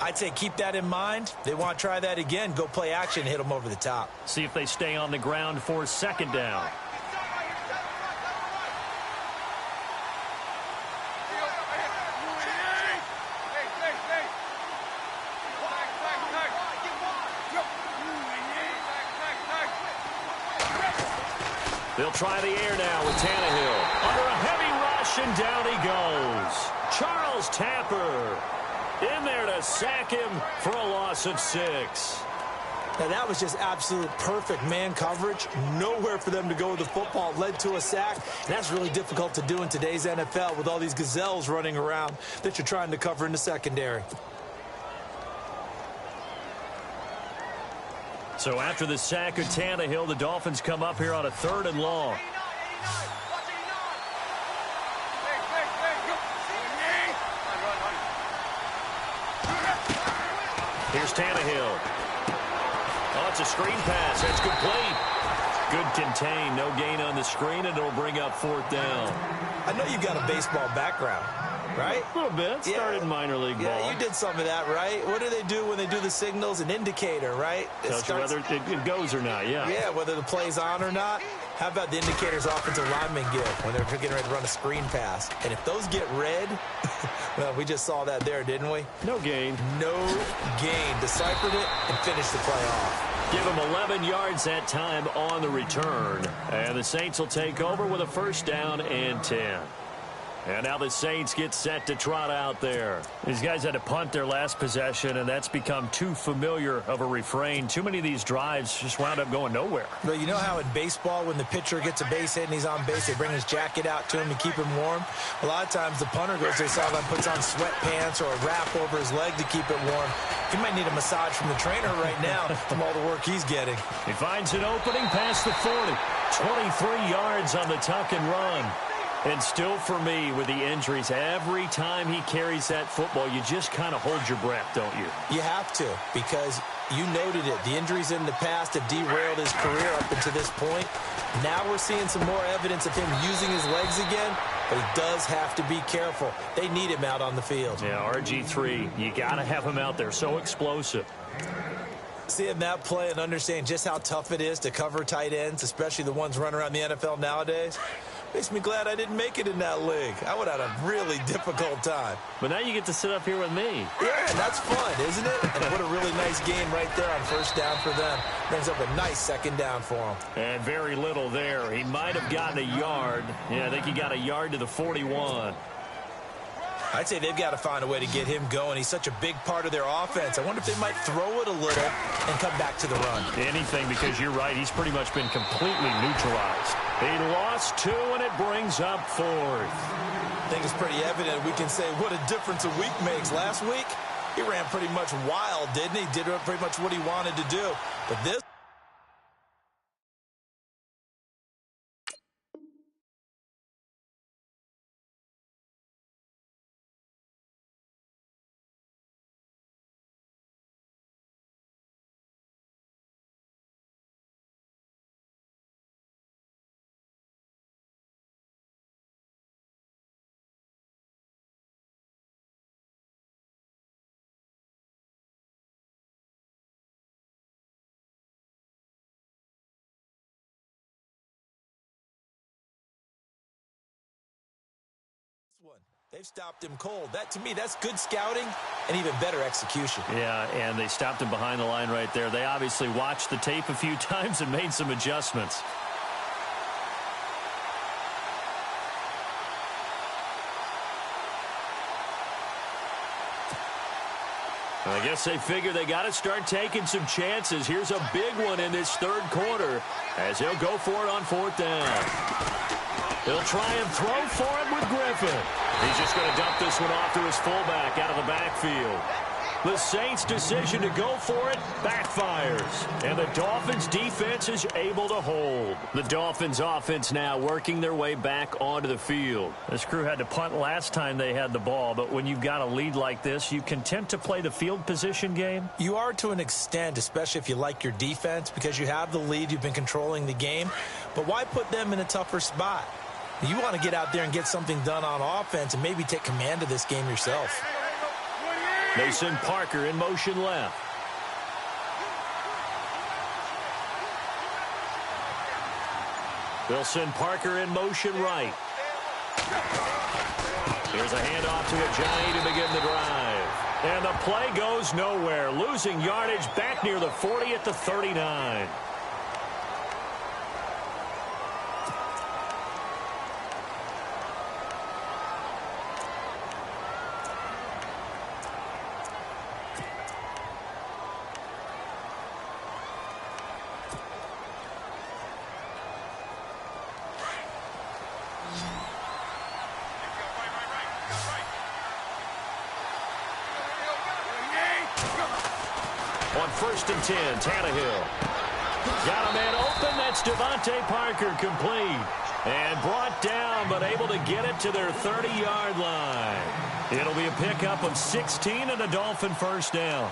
I'd say keep that in mind. They want to try that again. Go play action, hit them over the top. See if they stay on the ground for 2nd down. They'll try the air now with Tannehill. Under a heavy rush, and down he goes. Charles Tapper in there to sack him for a loss of 6. Now, that was just absolute perfect man coverage. Nowhere for them to go with the football. Led to a sack. And that's really difficult to do in today's NFL with all these gazelles running around that you're trying to cover in the secondary. So after the sack of Tannehill, the Dolphins come up here on a 3rd and long. Here's Tannehill. Oh, it's a screen pass. That's complete. Good contain. No gain on the screen, and it'll bring up 4th down. I know you've got a baseball background, right? A little bit. Started in minor league ball. Yeah, you did some of that, right? What do they do when they do the signals? An indicator, right? Tells you whether it goes or not, yeah. Yeah, whether the play's on or not. How about the indicators offensive linemen give when they're getting ready to run a screen pass? And if those get red, well, we just saw that there, didn't we? No gain. No gain. Deciphered it and finished the play off. Give them 11 yards that time on the return. And the Saints will take over with a 1st down and 10. And now the Saints get set to trot out there. These guys had to punt their last possession, and that's become too familiar of a refrain. Too many of these drives just wound up going nowhere. But you know how in baseball, when the pitcher gets a base hit and he's on base, they bring his jacket out to him to keep him warm? A lot of times the punter goes to the sideline, puts on sweatpants or a wrap over his leg to keep it warm. He might need a massage from the trainer right now from all the work he's getting. He finds an opening past the 40. 23 yards on the tuck and run. And still for me, with the injuries, every time he carries that football, you just kind of hold your breath, don't you? You have to, because you noted it. The injuries in the past have derailed his career up until this point. Now we're seeing some more evidence of him using his legs again, but he does have to be careful. They need him out on the field. Yeah, RG3, you got to have him out there. So explosive. Seeing that play and understand just how tough it is to cover tight ends, especially the ones running around the NFL nowadays, makes me glad I didn't make it in that league. I would have had a really difficult time. But now you get to sit up here with me. Yeah, and that's fun, isn't it? And what a really nice game right there on 1st down for them. Brings up a nice 2nd down for him. And very little there. He might have gotten a yard. Yeah, I think he got a yard to the 41. I'd say they've got to find a way to get him going. He's such a big part of their offense. I wonder if they might throw it a little and come back to the run. Anything, because you're right. He's pretty much been completely neutralized. He lost 2, and it brings up 4th. I think it's pretty evident. We can say what a difference a week makes. Last week, he ran pretty much wild, didn't he? Did pretty much what he wanted to do. But this... They've stopped him cold. That, to me, that's good scouting and even better execution. Yeah, and they stopped him behind the line right there. They obviously watched the tape a few times and made some adjustments. I guess they figure they got to start taking some chances. Here's a big one in this third quarter as he'll go for it on 4th down. He'll try and throw for it with Griffin. He's just going to dump this one off to his fullback out of the backfield. The Saints' decision to go for it backfires, and the Dolphins' defense is able to hold. The Dolphins' offense now working their way back onto the field. This crew had to punt last time they had the ball, but when you've got a lead like this, you content to play the field position game? You are to an extent, especially if you like your defense, because you have the lead, you've been controlling the game. But why put them in a tougher spot? You want to get out there and get something done on offense and maybe take command of this game yourself. They send Parker in motion left. They'll send Parker in motion right. Here's a handoff to Ajayi to begin the drive. And the play goes nowhere. Losing yardage back near the 40 at the 39. On 1st and 10, Tannehill. Got a man open. That's Devontae Parker, complete. And brought down, but able to get it to their 30-yard line. It'll be a pickup of 16 and a Dolphin 1st down.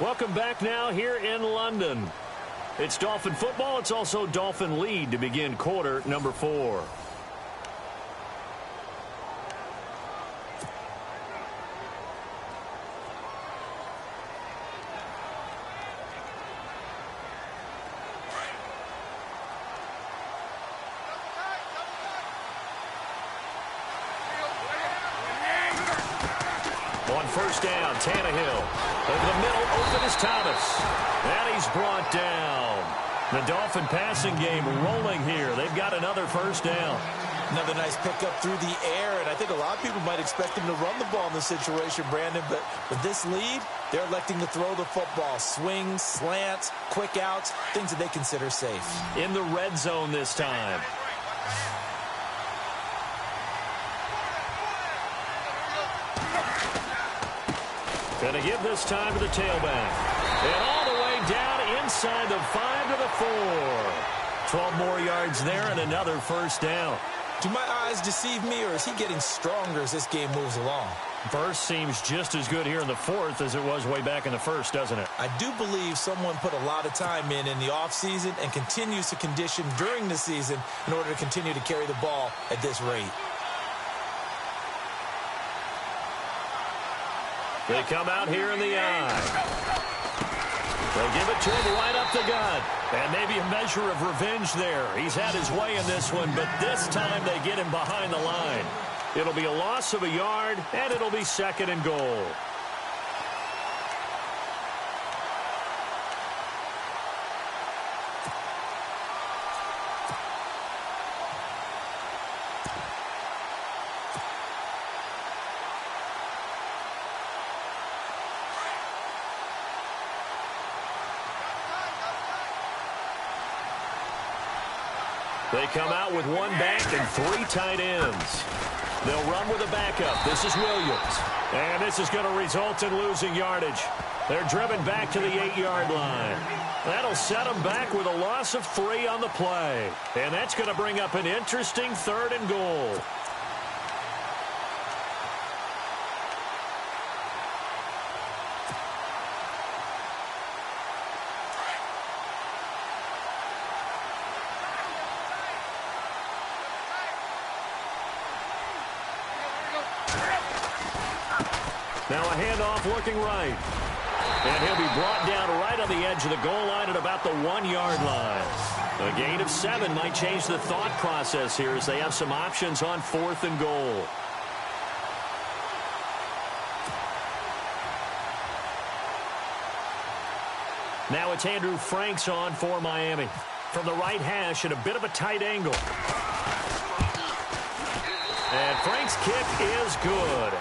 Welcome back now here in London. It's Dolphin football. It's also Dolphin lead to begin quarter number 4. On 1st down, Tannehill. Over the middle, open is Thomas. And he's brought down. The Dolphin passing game rolling here. They've got another 1st down. Another nice pickup through the air, and I think a lot of people might expect him to run the ball in this situation, Brandon, but with this lead, they're electing to throw the football. Swings, slants, quick outs, things that they consider safe. In the red zone this time. Going to give this time to the tailback. And all the way down inside the 5 to the 4. 12 more yards there and another 1st down. Do my eyes deceive me, or is he getting stronger as this game moves along? Burst seems just as good here in the 4th as it was way back in the 1st, doesn't it? I do believe someone put a lot of time in the offseason and continues to condition during the season in order to continue to carry the ball at this rate. They come out here in the I. They give it to him right up the gut. And maybe a measure of revenge there. He's had his way in this one, but this time they get him behind the line. It'll be a loss of a yard, and it'll be 2nd and goal. They come out with 1 back and 3 tight ends. They'll run with a backup. This is Williams. And this is going to result in losing yardage. They're driven back to the 8-yard line. That'll set them back with a loss of 3 on the play. And that's going to bring up an interesting 3rd and goal. Now a handoff looking right. And he'll be brought down right on the edge of the goal line at about the 1-yard line. A gain of 7 might change the thought process here as they have some options on 4th and goal. Now it's Andrew Franks on for Miami. From the right hash at a bit of a tight angle. And Frank's kick is good.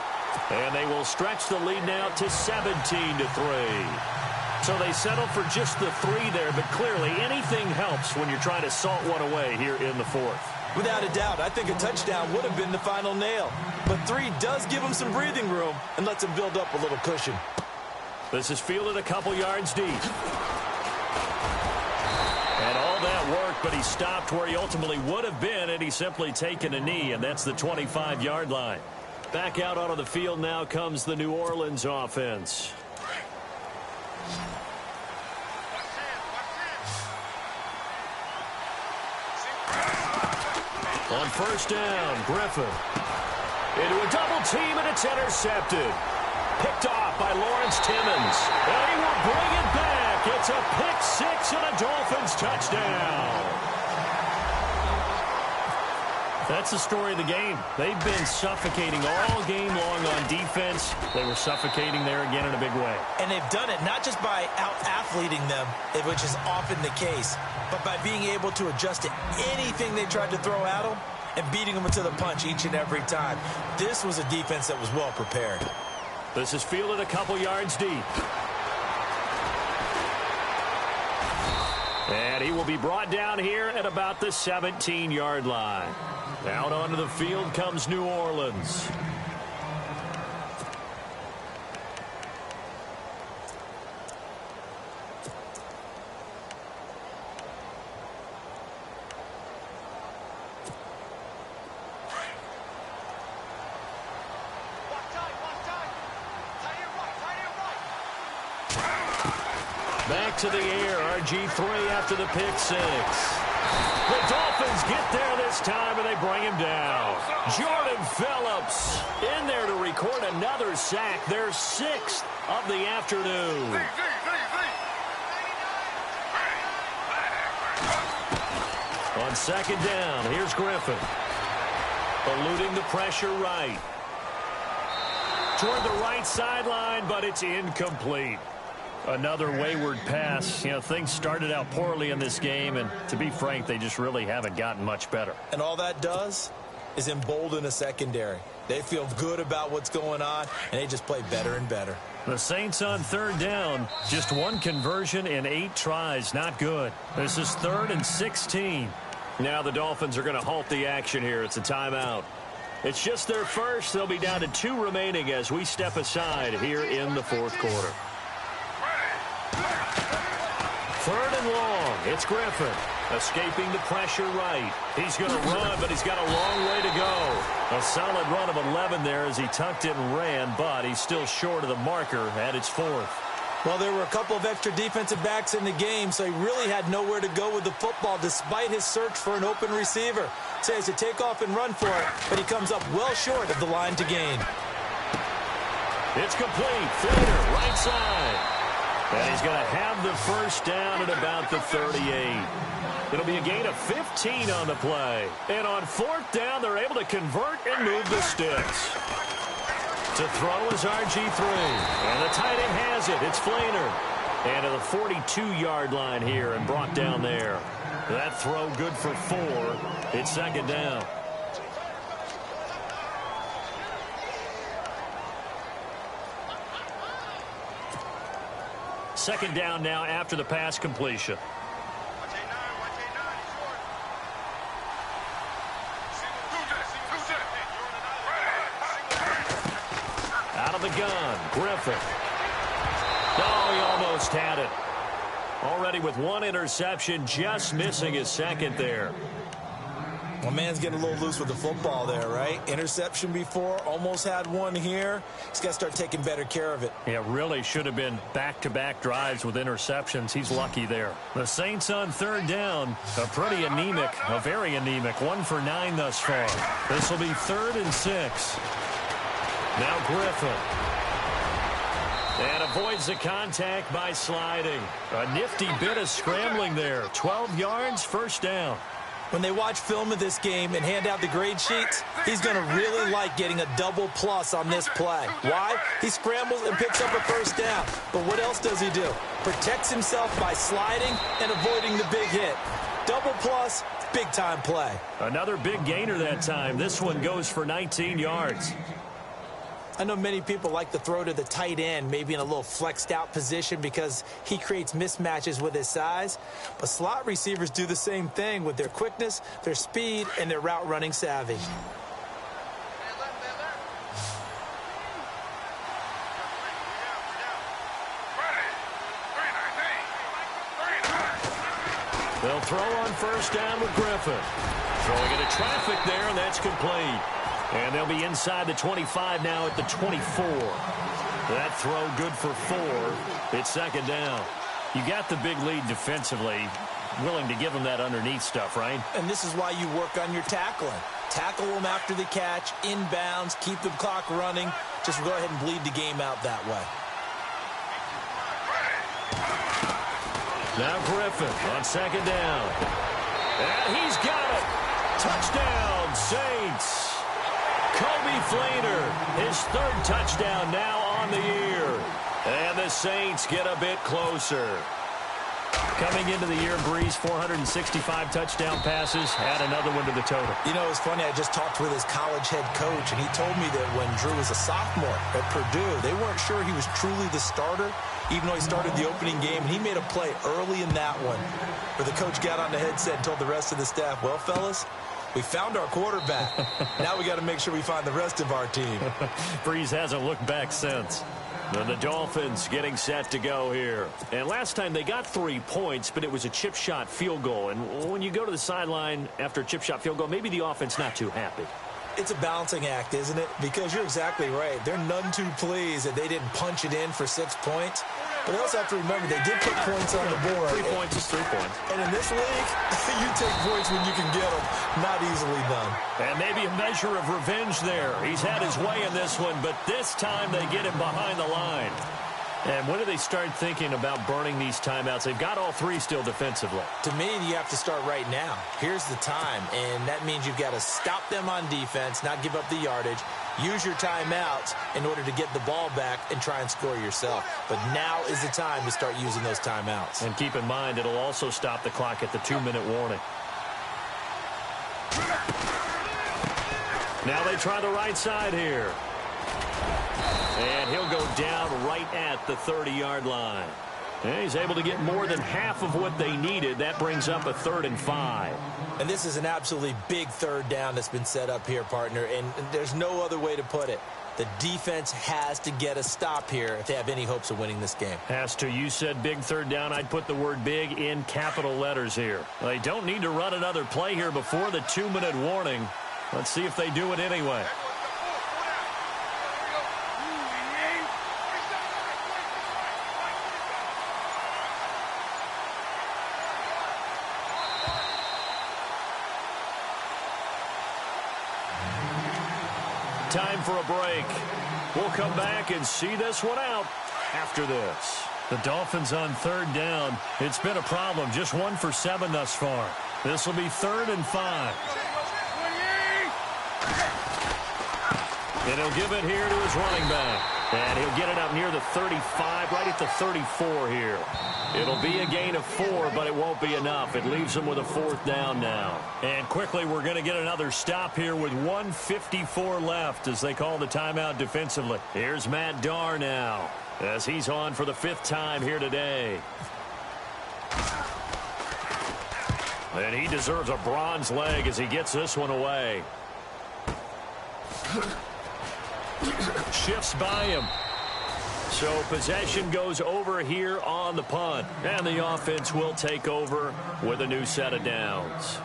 And they will stretch the lead now to 17-3. So they settle for just the 3 there, but clearly anything helps when you're trying to salt one away here in the 4th. Without a doubt, I think a touchdown would have been the final nail. But 3 does give them some breathing room and lets them build up a little cushion. This is fielded a couple yards deep. And all that worked, but he stopped where he ultimately would have been, and he's simply taken a knee, and that's the 25-yard line. Back out onto the field now comes the New Orleans offense. On 1st down, Griffin. Into a double team, and it's intercepted. Picked off by Lawrence Timmons. And he will bring it back. It's a pick-6 and a Dolphins touchdown. That's the story of the game. They've been suffocating all game long on defense. They were suffocating there again in a big way. And they've done it not just by out-athleting them, which is often the case, but by being able to adjust to anything they tried to throw at them and beating them to the punch each and every time. This was a defense that was well prepared. This is fielded a couple yards deep. And he will be brought down here at about the 17-yard line. Out onto the field comes New Orleans. Back to the air, RG3 after the pick-6. The Dolphins get there this time, and they bring him down. Jordan Phillips in there to record another sack, their 6th of the afternoon. On 2nd down, here's Griffin. Eluding the pressure right. Toward the right sideline, but it's incomplete. Another wayward pass. You know, things started out poorly in this game, and to be frank, they just really haven't gotten much better. And all that does is embolden a secondary. They feel good about what's going on, and they just play better and better. The Saints on 3rd down, just 1 conversion in 8 tries. Not good. This is 3rd and 16. Now the Dolphins are going to halt the action here. It's a timeout. It's just their first. They'll be down to 2 remaining as we step aside here in the 4th quarter. 3rd and long. It's Griffin. Escaping the pressure right. He's going to run, but he's got a long way to go. A solid run of 11 there as he tucked it and ran, but he's still short of the marker at its 4th. Well, there were a couple of extra defensive backs in the game, so he really had nowhere to go with the football despite his search for an open receiver. So he has to take off and run for it, but he comes up well short of the line to gain. It's complete. Flater, right side. And he's going to have the first down at about the 38. It'll be a gain of 15 on the play. And on fourth down, they're able to convert and move the sticks. To throw is RG3. And the tight end has it. It's Fleener. And to the 42-yard line here and brought down there. That throw good for 4. It's second down. Second down now after the pass completion. Out of the gun, Griffin. Oh, he almost had it. Already with one interception, just missing his second there. My man's getting a little loose with the football there, right? Interception before, almost had one here. He's got to start taking better care of it. Yeah, really should have been back-to-back drives with interceptions. He's lucky there. The Saints on third down, a very anemic, 1 for 9 thus far. This will be 3rd and 6. Now Griffin. And avoids the contact by sliding. A nifty bit of scrambling there. 12 yards, first down. When they watch film of this game and hand out the grade sheets, he's going to really like getting a double plus on this play. Why? He scrambles and picks up a first down. But what else does he do? Protects himself by sliding and avoiding the big hit. Double plus, big-time play. Another big gainer that time. This one goes for 19 yards. I know many people like to throw to the tight end, maybe in a little flexed out position because he creates mismatches with his size. But slot receivers do the same thing with their quickness, their speed, and their route running savvy. They'll throw on first down with Griffin. Throwing into traffic there, and that's complete. And they'll be inside the 25 now at the 24. That throw good for 4. It's second down. You got the big lead defensively. Willing to give them that underneath stuff, right? And this is why you work on your tackling. Tackle them after the catch, inbounds, keep the clock running. Just go ahead and bleed the game out that way. Now Griffin on second down. And he's got it. Touchdown, Saints. Kobe Fleener, his 3rd touchdown now on the year. And the Saints get a bit closer. Coming into the year, Breeze, 465 touchdown passes. Add another one to the total. You know, it's funny. I just talked with his college head coach, and he told me that when Drew was a sophomore at Purdue, they weren't sure he was truly the starter, even though he started the opening game. And he made a play early in that one where the coach got on the headset and told the rest of the staff, well, fellas, we found our quarterback. Now we got to make sure we find the rest of our team. Breeze hasn't looked back since. And the Dolphins getting set to go here. And last time they got 3 points, but it was a chip shot field goal. And when you go to the sideline after a chip shot field goal, maybe the offense not too happy. It's a balancing act, isn't it? Because you're exactly right. They're none too pleased that they didn't punch it in for 6 points. But they also have to remember they did put points on the board. 3 points is 3 points. And in this league, you take points when you can get them. Not easily done. And maybe a measure of revenge there. He's had his way in this one, but this time they get him behind the line. And when do they start thinking about burning these timeouts? They've got all 3 still defensively. To me, you have to start right now. Here's the time, and that means you've got to stop them on defense, not give up the yardage, use your timeouts in order to get the ball back and try and score yourself. But now is the time to start using those timeouts. And keep in mind, it'll also stop the clock at the 2-minute warning. Now they try the right side here. And he'll go down right at the 30-yard line. And he's able to get more than half of what they needed. That brings up a 3rd and 5. And this is an absolutely big 3rd down that's been set up here, partner. And there's no other way to put it. The defense has to get a stop here if they have any hopes of winning this game. Has to. You said big 3rd down. I'd put the word big in capital letters here. They don't need to run another play here before the 2-minute warning. Let's see if they do it anyway. Time for a break. We'll come back and see this one out after this. The Dolphins on third down. It's been a problem. Just 1 for 7 thus far. This will be 3rd and 5. And he'll give it here to his running back. And he'll get it up near the 35, right at the 34 here. It'll be a gain of 4, but it won't be enough. It leaves him with a 4th down now. And quickly, we're going to get another stop here with 1:54 left as they call the timeout defensively. Here's Matt Darr now as he's on for the 5th time here today. And he deserves a bronze leg as he gets this one away. Shifts by him. So possession goes over here on the punt. And the offense will take over with a new set of downs.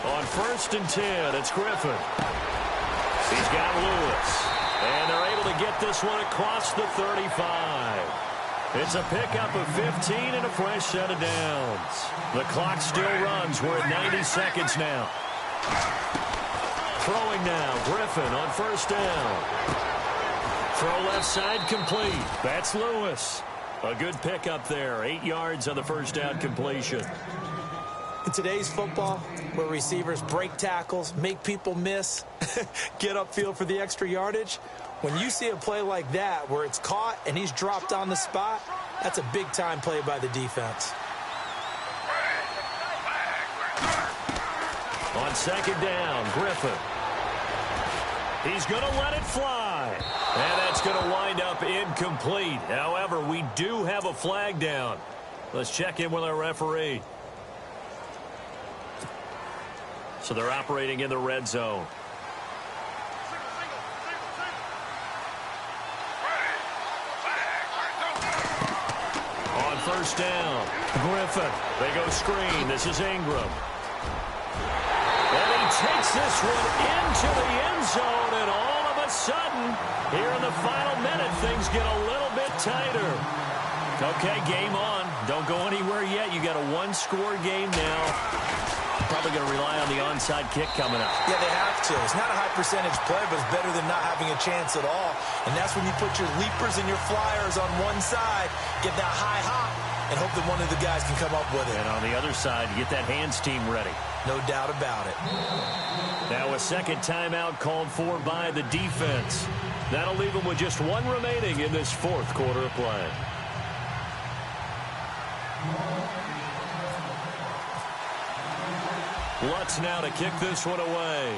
On 1st and 10, it's Griffin. He's got Lewis. And they're able to get this one across the 35. It's a pickup of 15 and a fresh set of downs. The clock still runs. We're at 90 seconds now. Throwing now. Griffin on 1st down. Throw left side complete. That's Lewis. A good pickup there. 8 yards on the 1st down completion. In today's football, where receivers break tackles, make people miss, get upfield for the extra yardage, when you see a play like that where it's caught and he's dropped on the spot, that's a big-time play by the defense. On 2nd down, Griffin. He's going to let it fly. And that's going to wind up incomplete. However, we do have a flag down. Let's check in with our referee. So they're operating in the red zone. On 1st down, Griffin. They go screen. This is Ingram. And he takes this one into the end zone, and all of a sudden, here in the final minute, things get a little bit tighter. Okay, game on. Don't go anywhere yet. You got a 1-score game now. Probably going to rely on the onside kick coming up. Yeah, they have to. It's not a high-percentage play, but it's better than not having a chance at all. And that's when you put your leapers and your flyers on one side, get that high hop, and hope that one of the guys can come up with it. And on the other side, you get that hands team ready. No doubt about it. Now a second timeout called for by the defense. That'll leave them with just 1 remaining in this 4th quarter of play. Lutz now to kick this one away.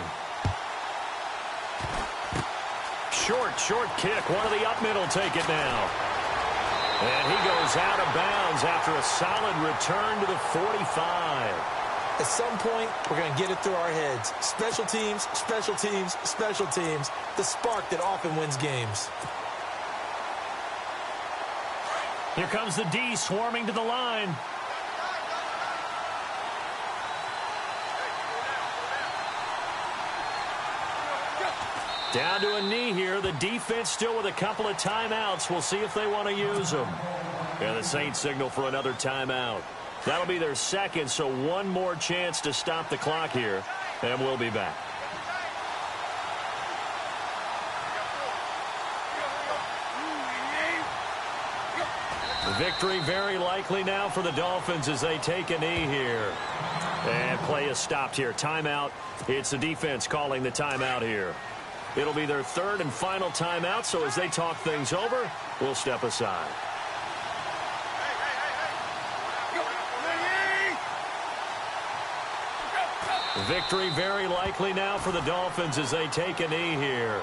Short kick. One of the up middle take it now. And he goes out of bounds after a solid return to the 45. At some point, we're going to get it through our heads. Special teams, special teams, special teams. The spark that often wins games. Here comes the D swarming to the line. Down to a knee here. The defense still with a couple of timeouts. We'll see if they want to use them. And the Saints signal for another timeout. That'll be their 2nd, so 1 more chance to stop the clock here. And we'll be back. Victory very likely now for the Dolphins as they take a knee here. And play is stopped here. Timeout. It's the defense calling the timeout here. It'll be their 3rd and final timeout, so as they talk things over, we'll step aside. Victory very likely now for the Dolphins as they take a knee here.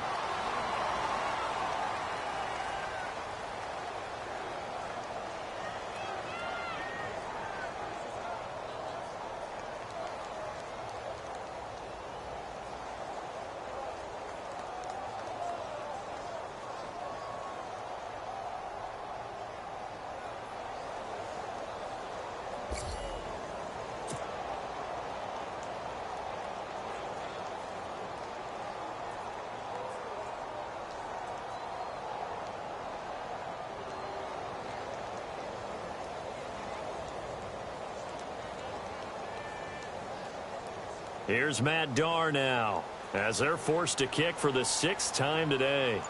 Here's Matt Darr now, as they're forced to kick for the 6th time today.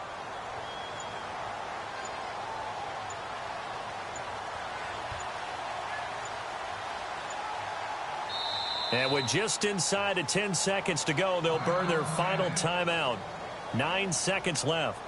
And with just inside of 10 seconds to go, they'll burn their final timeout. 9 seconds left.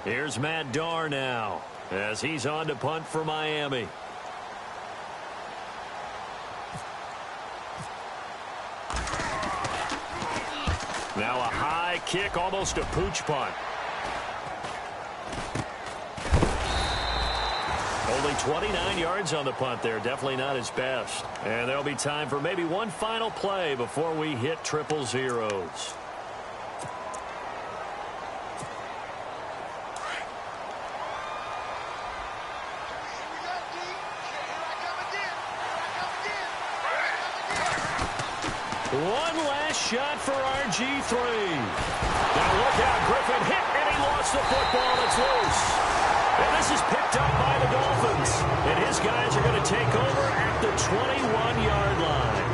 Here's Matt Darr now, as he's on to punt for Miami. Now a high kick, almost a pooch punt. Only 29 yards on the punt there. Definitely not his best. And there'll be time for maybe one final play before we hit 000. One last shot for RG3. Now look out, Griffin hit, and he lost the football. It's loose. And this is picked up by the Dolphins. And his guys are going to take over at the 21-yard line.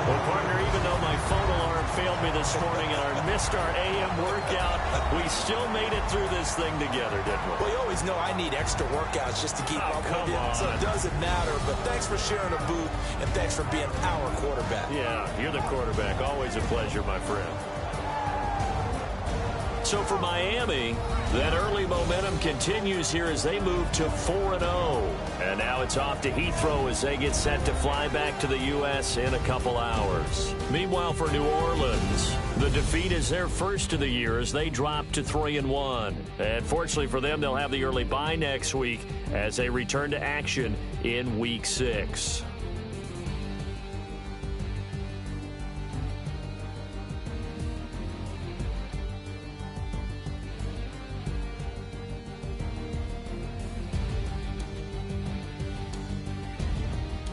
Well, partner, even though my phone alarm failed me this morning and I missed our AM workout, we still made it through this thing together, didn't we? Well, you always know I need extra workouts just to keep up with you. On. So it doesn't matter. But thanks for sharing a booth, and thanks for being our quarterback. Yeah, you're the quarterback. Always a pleasure, my friend. So for Miami, that early momentum continues here as they move to 4-0. And now it's off to Heathrow as they get set to fly back to the U.S. in a couple hours. Meanwhile, for New Orleans, the defeat is their first of the year as they drop to 3-1. And fortunately for them, they'll have the early bye next week as they return to action in Week 6.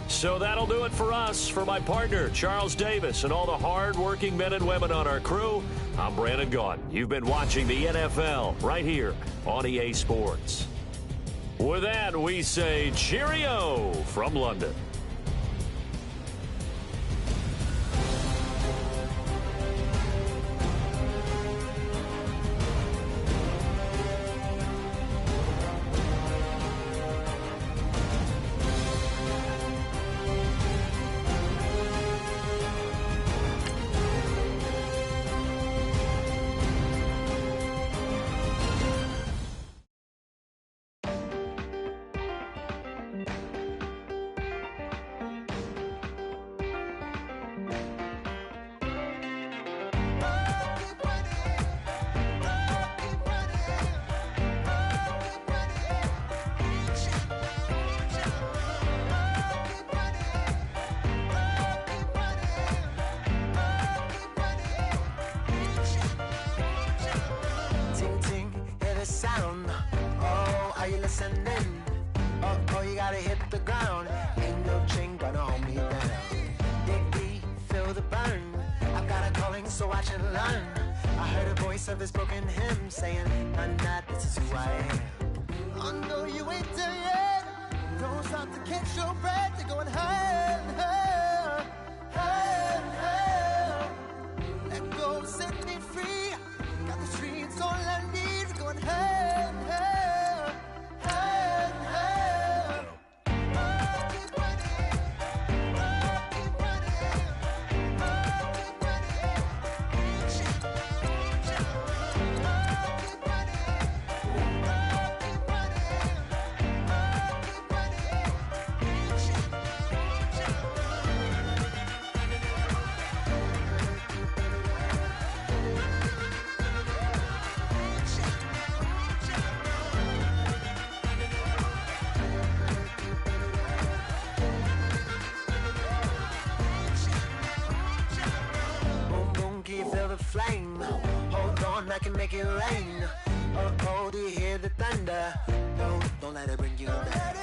So that'll do it for us. For my partner, Charles Davis, and all the hard-working men and women on our crew, I'm Brandon Gaudin. You've been watching the NFL right here on EA Sports. With that, we say cheerio from London. Oh, you gotta hit the ground. Ain't no chain gonna hold me down. Dig deep, feel the burn. I've got a calling, so watch and learn. I heard a voice of this broken hymn saying, "I'm not, this is who I am." I know you ain't there yet. Don't stop to catch your breath. You're going higher and higher, higher and higher. Let go, set me free. Got the streets all I need. We're going higher and higher, higher and higher. Keep running, keep running, keep running. Keep running. flame. Hold on, I can make it rain. Oh, do you hear the thunder? No, don't let it bring you down.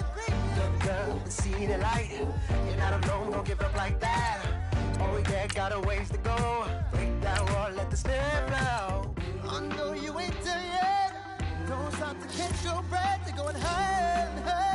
Look up and see the light. You're not alone, don't give up like that. Oh yeah, got a ways to go. Break that wall, let the spirit flow. I know you ain't there yet. Don't stop to catch your breath. You're going higher and higher.